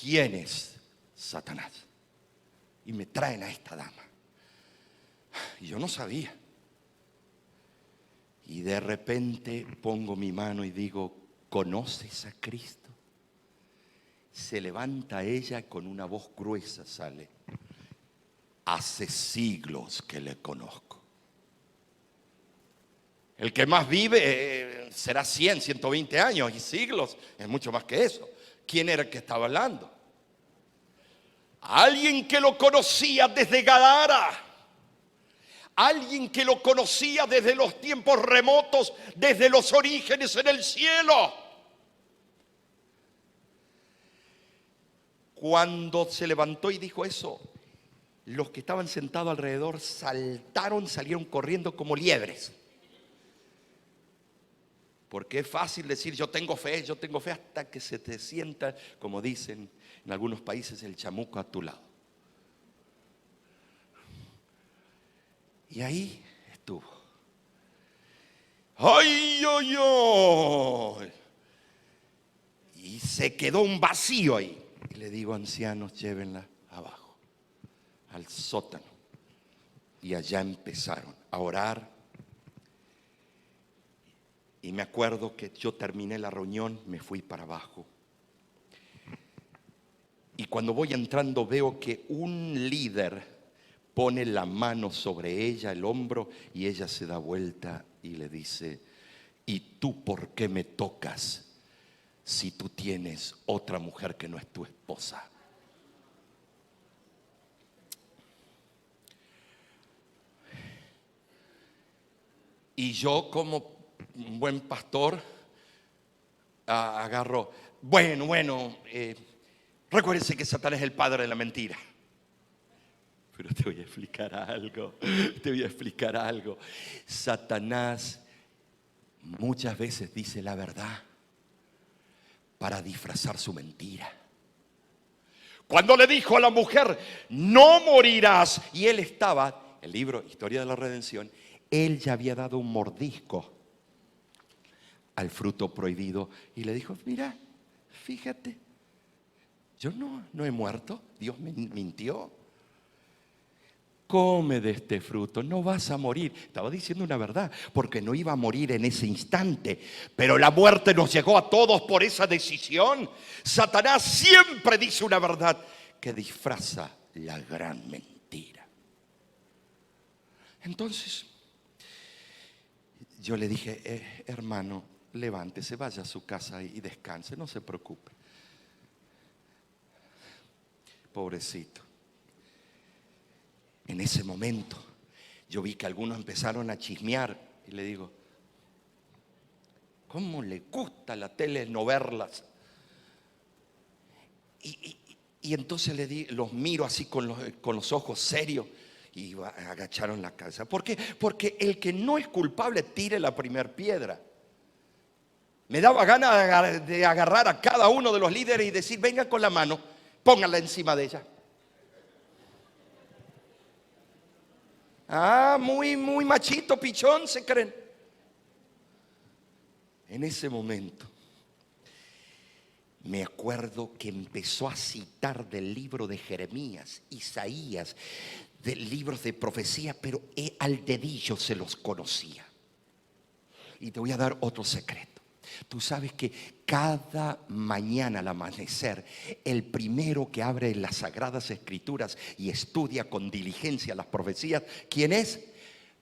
¿Quién es Satanás? Y me traen a esta dama. Y yo no sabía. Y de repente pongo mi mano y digo, ¿conoces a Cristo? Se levanta ella con una voz gruesa, sale. Hace siglos que le conozco. El que más vive será 100, 120 años, y siglos es mucho más que eso. ¿Quién era el que estaba hablando? Alguien que lo conocía desde Gadara. Alguien que lo conocía desde los tiempos remotos, desde los orígenes en el cielo. Cuando se levantó y dijo eso, los que estaban sentados alrededor saltaron, salieron corriendo como liebres. Porque es fácil decir yo tengo fe hasta que se te sienta, como dicen en algunos países, el chamuco a tu lado. Y ahí estuvo. ¡Ay, ay, ay! Y se quedó un vacío ahí. Y le digo, ancianos, llévenla abajo, al sótano. Y allá empezaron a orar. Y me acuerdo que yo terminé la reunión, me fui para abajo. Y cuando voy entrando veo que un líder pone la mano sobre ella, el hombro, y ella se da vuelta y le dice, ¿y tú por qué me tocas si tú tienes otra mujer que no es tu esposa? Y yo, como un buen pastor, agarro, recuérdense que Satanás es el padre de la mentira. Pero te voy a explicar algo. Satanás muchas veces dice la verdad para disfrazar su mentira. Cuando le dijo a la mujer, no morirás, y él estaba, el libro Historia de la Redención, él ya había dado un mordisco al fruto prohibido y le dijo, mira, fíjate, yo no he muerto, Dios me mintió. Come de este fruto, no vas a morir. Estaba diciendo una verdad, porque no iba a morir en ese instante. Pero la muerte nos llegó a todos por esa decisión. Satanás siempre dice una verdad que disfraza la gran mentira. Entonces, yo le dije, hermano, levántese, vaya a su casa y descanse, no se preocupe. Pobrecito. En ese momento yo vi que algunos empezaron a chismear y le digo, ¿cómo le gusta la telenovelas? Y entonces los miro así con los ojos serios y agacharon la cabeza. ¿Por qué? Porque el que no es culpable tire la primera piedra. Me daba ganas de agarrar a cada uno de los líderes y decir, venga con la mano, pónganla encima de ella. Muy machito, pichón, se creen. En ese momento me acuerdo que empezó a citar del libro de Jeremías, Isaías, de libros de profecía, pero al dedillo se los conocía. Y te voy a dar otro secreto. Tú sabes que cada mañana al amanecer, el primero que abre las Sagradas Escrituras y estudia con diligencia las profecías, ¿quién es?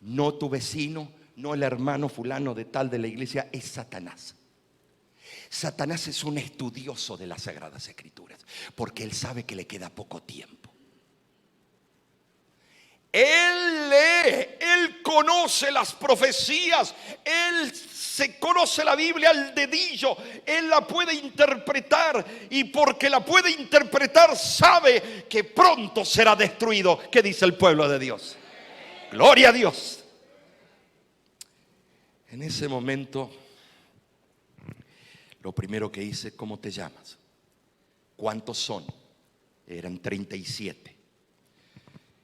No tu vecino, no el hermano fulano de tal de la iglesia, es Satanás. Satanás es un estudioso de las Sagradas Escrituras, porque él sabe que le queda poco tiempo. Él lee, él conoce las profecías, él se conoce la Biblia al dedillo, él la puede interpretar, y porque la puede interpretar sabe que pronto será destruido. ¿Qué dice el pueblo de Dios? Gloria a Dios. En ese momento, lo primero que hice, ¿cómo te llamas? ¿Cuántos son? Eran 37.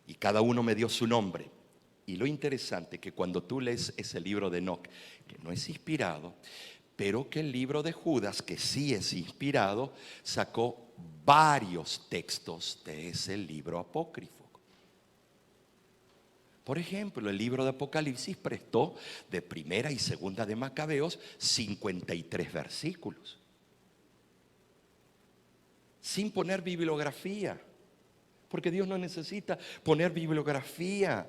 Y cada uno me dio su nombre. Y lo interesante es que cuando tú lees ese libro de Enoc, que no es inspirado, pero que el libro de Judas, que sí es inspirado, sacó varios textos de ese libro apócrifo. Por ejemplo, el libro de Apocalipsis prestó de primera y segunda de Macabeos 53 versículos, sin poner bibliografía, porque Dios no necesita poner bibliografía.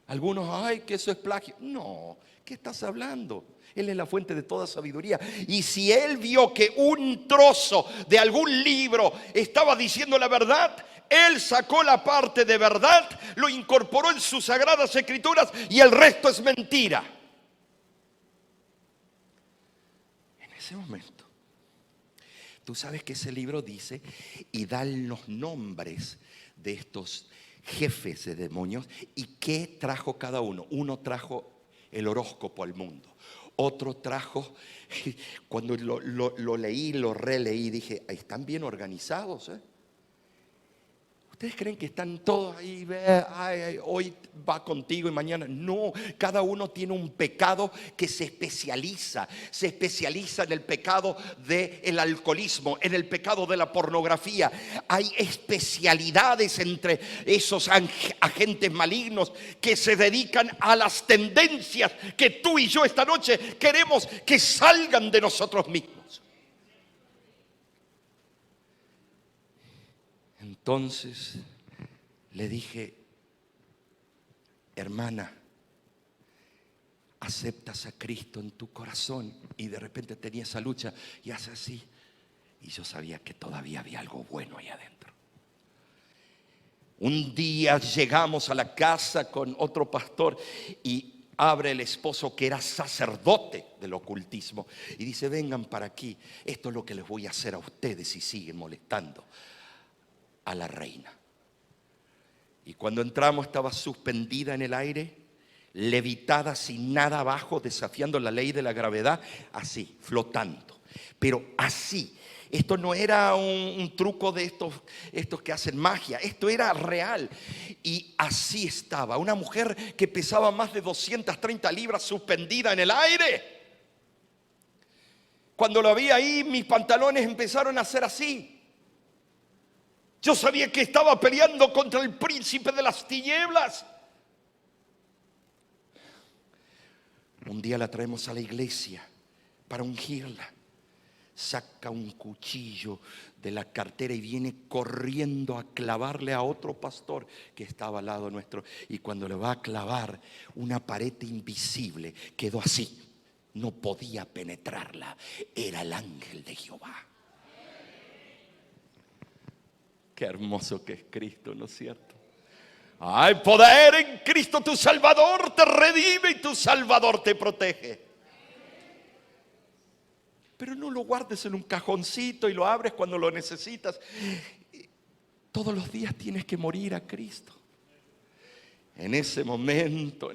Algunos, ay, que eso es plagio. No, ¿qué estás hablando? Él es la fuente de toda sabiduría. Y si Él vio que un trozo de algún libro estaba diciendo la verdad, Él sacó la parte de verdad, lo incorporó en sus Sagradas Escrituras y el resto es mentira. En ese momento, tú sabes que ese libro dice y da los nombres de estos jefes de demonios y qué trajo cada uno. Uno trajo el horóscopo al mundo, otro trajo, cuando lo leí, lo releí, dije, están bien organizados, ¿eh? ¿Ustedes creen que están todos ahí? Hoy va contigo y mañana. No, cada uno tiene un pecado que se especializa. Se especializa en el pecado del alcoholismo, en el pecado de la pornografía. Hay especialidades entre esos agentes malignos que se dedican a las tendencias que tú y yo esta noche queremos que salgan de nosotros mismos. Entonces le dije, hermana, ¿aceptas a Cristo en tu corazón? Y de repente tenía esa lucha y hace así. Y yo sabía que todavía había algo bueno ahí adentro. Un día llegamos a la casa con otro pastor y abre el esposo que era sacerdote del ocultismo y dice, vengan para aquí, esto es lo que les voy a hacer a ustedes si siguen molestando a la reina. Y cuando entramos estaba suspendida en el aire, levitada sin nada abajo, desafiando la ley de la gravedad, así, flotando. Pero así, esto no era un truco de estos que hacen magia, esto era real. Y así estaba, una mujer que pesaba más de 230 libras suspendida en el aire. Cuando lo vi ahí, mis pantalones empezaron a hacer así. Yo sabía que estaba peleando contra el príncipe de las tinieblas. Un día la traemos a la iglesia para ungirla. Saca un cuchillo de la cartera y viene corriendo a clavarle a otro pastor que estaba al lado nuestro. Y cuando le va a clavar, una pared invisible quedó así. No podía penetrarla. Era el ángel de Jehová. Qué hermoso que es Cristo, ¿no es cierto? Hay poder en Cristo tu Salvador, te redime y tu Salvador te protege. Pero no lo guardes en un cajoncito y lo abres cuando lo necesitas. Todos los días tienes que morir a Cristo. En ese momento,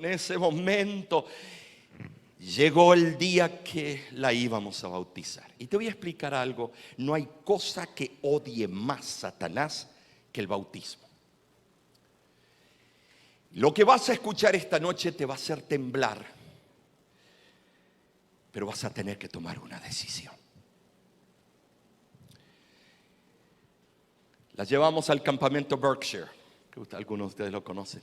llegó el día que la íbamos a bautizar. Y te voy a explicar algo. No hay cosa que odie más Satanás que el bautismo. Lo que vas a escuchar esta noche te va a hacer temblar, pero vas a tener que tomar una decisión. La llevamos al campamento Berkshire, que algunos de ustedes lo conocen.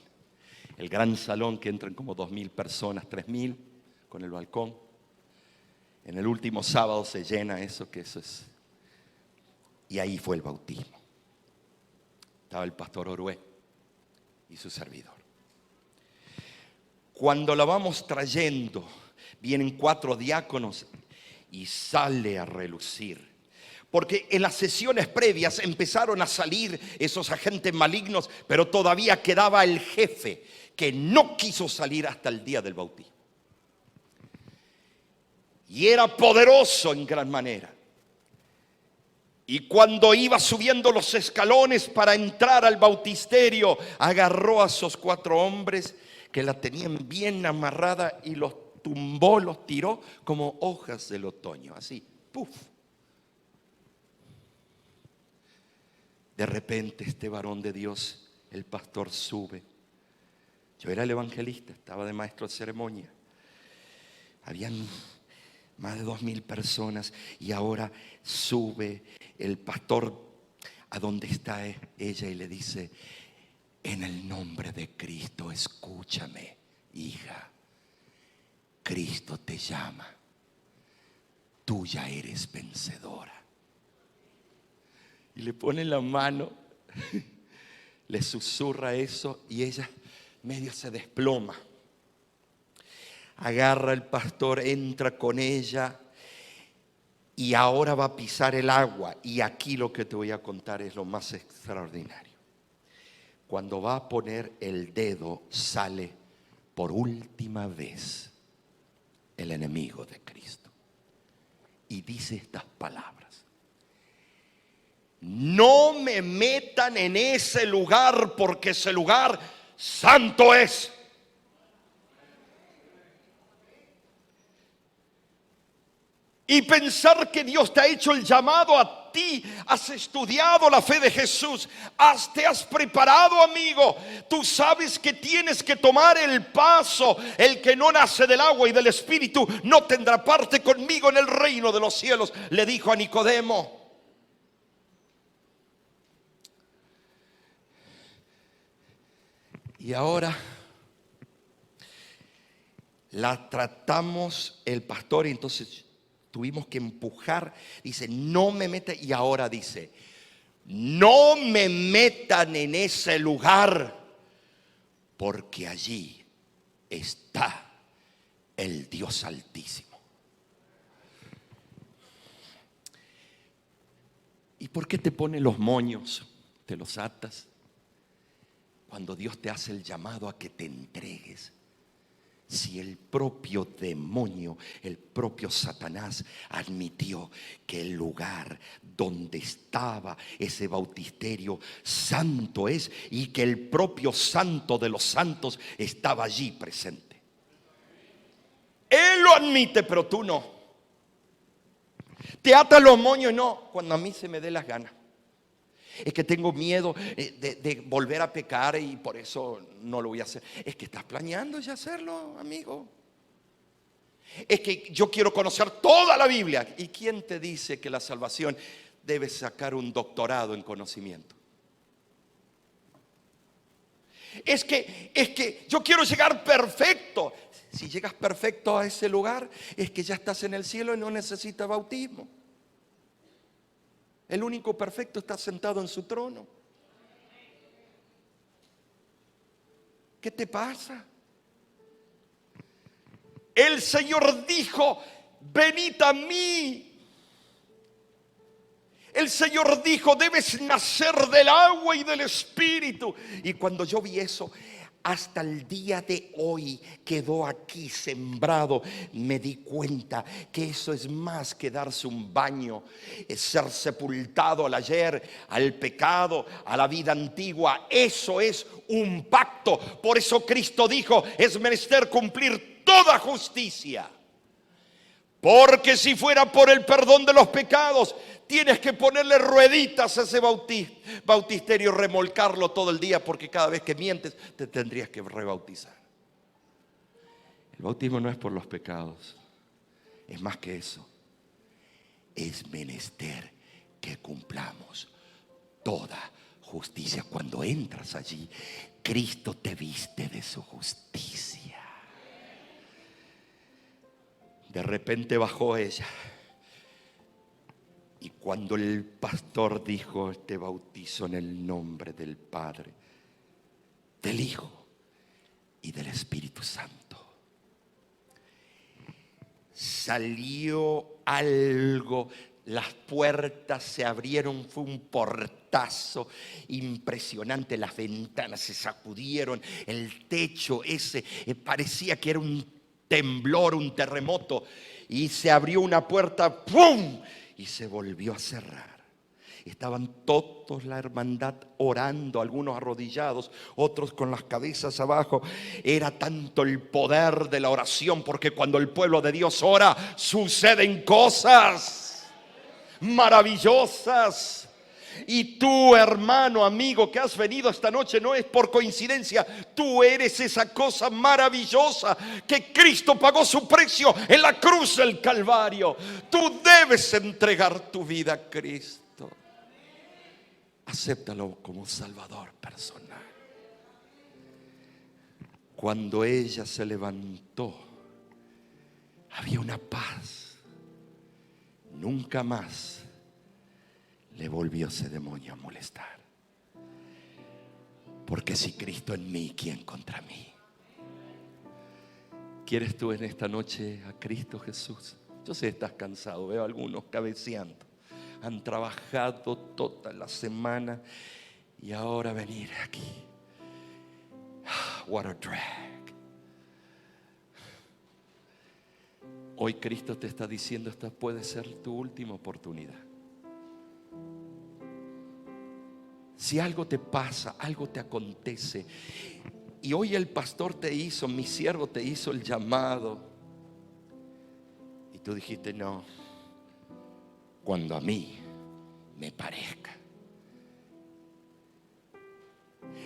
El gran salón que entran como 2,000 personas, 3,000 con el balcón. En el último sábado se llena eso es. Y ahí fue el bautismo. Estaba el pastor Orué y su servidor. Cuando la vamos trayendo, vienen 4 diáconos y sale a relucir. Porque en las sesiones previas empezaron a salir esos agentes malignos, pero todavía quedaba el jefe que no quiso salir hasta el día del bautismo. Y era poderoso en gran manera. Y cuando iba subiendo los escalones para entrar al bautisterio, agarró a esos 4 hombres que la tenían bien amarrada y los tumbó, los tiró como hojas del otoño, así, ¡puf! De repente este varón de Dios, el pastor, sube. Yo era el evangelista, estaba de maestro de ceremonia. Habían más de 2,000 personas y ahora sube el pastor a donde está ella y le dice: en el nombre de Cristo, escúchame, hija. Cristo te llama. Tú ya eres vencedora. Y le pone la mano, le susurra eso y ella medio se desploma. Agarra el pastor, entra con ella y ahora va a pisar el agua. Y aquí lo que te voy a contar es lo más extraordinario. Cuando va a poner el dedo, sale por última vez el enemigo de Cristo y dice estas palabras: no me metan en ese lugar, porque ese lugar santo es. Y pensar que Dios te ha hecho el llamado a ti, has estudiado la fe de Jesús, te has preparado, amigo. Tú sabes que tienes que tomar el paso. El que no nace del agua y del Espíritu no tendrá parte conmigo en el reino de los cielos, le dijo a Nicodemo. Y ahora la tratamos el pastor y entonces tuvimos que empujar. Dice: no me metan. Y ahora dice: no me metan en ese lugar, porque allí está el Dios Altísimo. ¿Y por qué te pone los moños? Te los atas. Cuando Dios te hace el llamado a que te entregues. Si el propio demonio, el propio Satanás admitió que el lugar donde estaba ese bautisterio santo es, y que el propio santo de los santos estaba allí presente. Él lo admite, pero tú no. Te atas los moños, no, cuando a mí se me dé las ganas. Es que tengo miedo de volver a pecar y por eso no lo voy a hacer. Es que estás planeando ya hacerlo, amigo. Es que yo quiero conocer toda la Biblia. ¿Y quién te dice que la salvación debe sacar un doctorado en conocimiento? Es que yo quiero llegar perfecto. Si llegas perfecto a ese lugar, es que ya estás en el cielo y no necesitas bautismo. El único perfecto está sentado en su trono. ¿Qué te pasa? El Señor dijo: venid a mí. El Señor dijo: debes nacer del agua y del Espíritu. Y cuando yo vi eso, hasta el día de hoy quedó aquí sembrado. Me di cuenta que eso es más que darse un baño, es ser sepultado al ayer, al pecado, a la vida antigua. Eso es un pacto. Por eso Cristo dijo: es menester cumplir toda justicia. Porque si fuera por el perdón de los pecados, tienes que ponerle rueditas a ese bautisterio, remolcarlo todo el día, porque cada vez que mientes te tendrías que rebautizar. El bautismo no es por los pecados, es más que eso. Es menester que cumplamos toda justicia. Cuando entras allí, Cristo te viste de su justicia. De repente bajó ella. Y cuando el pastor dijo: te bautizo en el nombre del Padre, del Hijo y del Espíritu Santo, salió algo. Las puertas se abrieron, fue un portazo impresionante. Las ventanas se sacudieron, el techo ese parecía que era un temblor, un terremoto, y se abrió una puerta, ¡pum!, y se volvió a cerrar. Estaban todos, la hermandad, orando, algunos arrodillados, otros con las cabezas abajo. Era tanto el poder de la oración, porque cuando el pueblo de Dios ora, suceden cosas maravillosas. Y tú, hermano, amigo, que has venido esta noche, no es por coincidencia. Tú eres esa cosa maravillosa que Cristo pagó su precio en la cruz del Calvario. Tú debes entregar tu vida a Cristo. Acéptalo como Salvador personal. Cuando ella se levantó, había una paz. Nunca más le volvió ese demonio a molestar. Porque si Cristo en mí, ¿quién contra mí? ¿Quieres tú en esta noche a Cristo Jesús? Yo sé que estás cansado, veo a algunos cabeceando. Han trabajado toda la semana y ahora venir aquí. What a drag. Hoy Cristo te está diciendo: esta puede ser tu última oportunidad. Si algo te pasa, algo te acontece, y hoy el pastor te hizo, mi siervo te hizo el llamado, y tú dijiste: no, cuando a mí me parezca.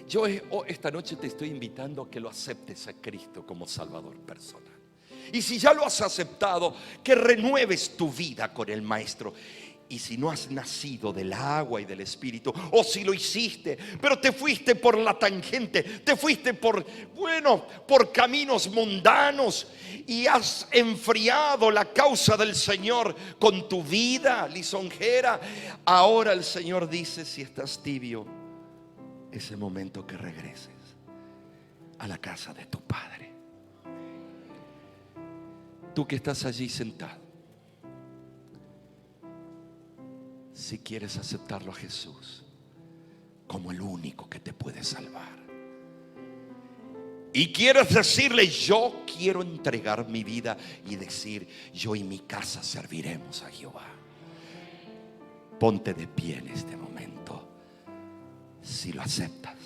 Yo esta noche te estoy invitando a que lo aceptes a Cristo como Salvador personal. Y si ya lo has aceptado, que renueves tu vida con el Maestro. Y si no has nacido del agua y del Espíritu, o si lo hiciste, pero te fuiste por la tangente, te fuiste por caminos mundanos, y has enfriado la causa del Señor con tu vida lisonjera, ahora el Señor dice: si estás tibio, es el momento que regreses a la casa de tu Padre. Tú que estás allí sentado, si quieres aceptarlo a Jesús como el único que te puede salvar, y quieres decirle: yo quiero entregar mi vida y decir: yo y mi casa serviremos a Jehová, ponte de pie en este momento. Si lo aceptas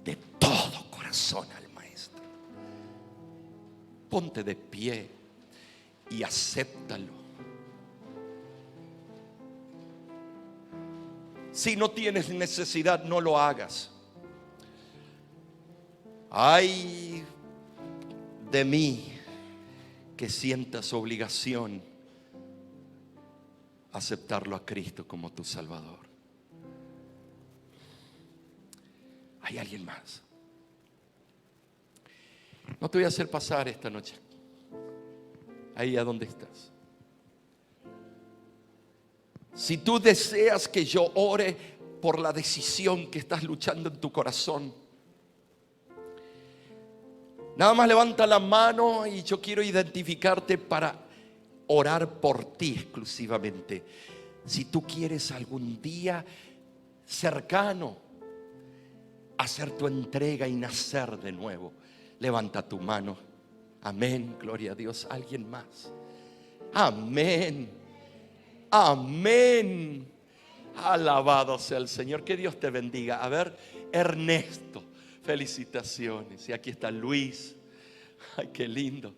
de todo corazón al Maestro, ponte de pie y acéptalo. Si no tienes necesidad, no lo hagas. Ay de mí que sientas obligación aceptarlo a Cristo como tu Salvador. Hay alguien más. No te voy a hacer pasar esta noche ahí a donde estás. Si tú deseas que yo ore por la decisión que estás luchando en tu corazón, nada más levanta la mano y yo quiero identificarte para orar por ti exclusivamente. Si tú quieres algún día cercano hacer tu entrega y nacer de nuevo, levanta tu mano. Amén, gloria a Dios. ¿Alguien más? Amén, amén. Alabado sea el Señor. Que Dios te bendiga. A ver, Ernesto, felicitaciones. Y aquí está Luis. Ay, qué lindo.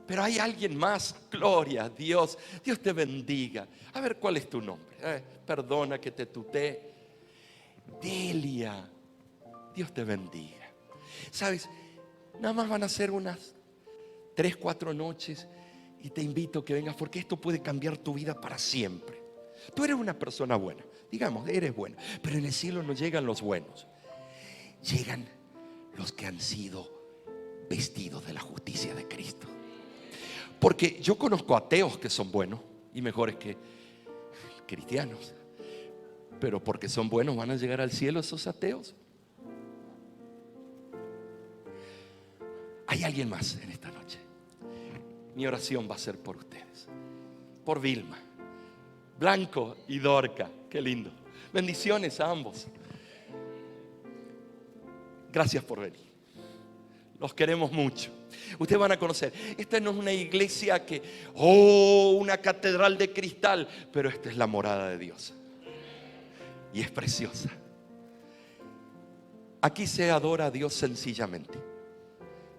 Pero hay alguien más. Gloria a Dios. Dios te bendiga. A ver, ¿cuál es tu nombre? Perdona que te tutee. Delia. Dios te bendiga. ¿Sabes? Nada más van a ser unas 3, 4 noches. Y te invito a que vengas, porque esto puede cambiar tu vida para siempre. Tú eres una persona buena, digamos, eres buena, pero en el cielo no llegan los buenos. Llegan los que han sido vestidos de la justicia de Cristo. Porque yo conozco ateos que son buenos y mejores que cristianos, pero porque son buenos van a llegar al cielo esos ateos. Hay alguien más en esta noche. Mi oración va a ser por ustedes, por Vilma, Blanco y Dorca. Qué lindo. Bendiciones a ambos. Gracias por venir. Los queremos mucho. Ustedes van a conocer, esta no es una iglesia que, una catedral de cristal, pero esta es la morada de Dios. Y es preciosa. Aquí se adora a Dios sencillamente,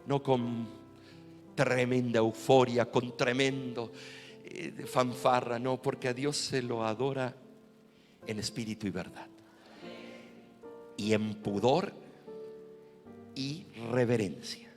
no con tremenda euforia, con tremendo fanfarra, no, porque a Dios se lo adora en espíritu y verdad, y en pudor y reverencia.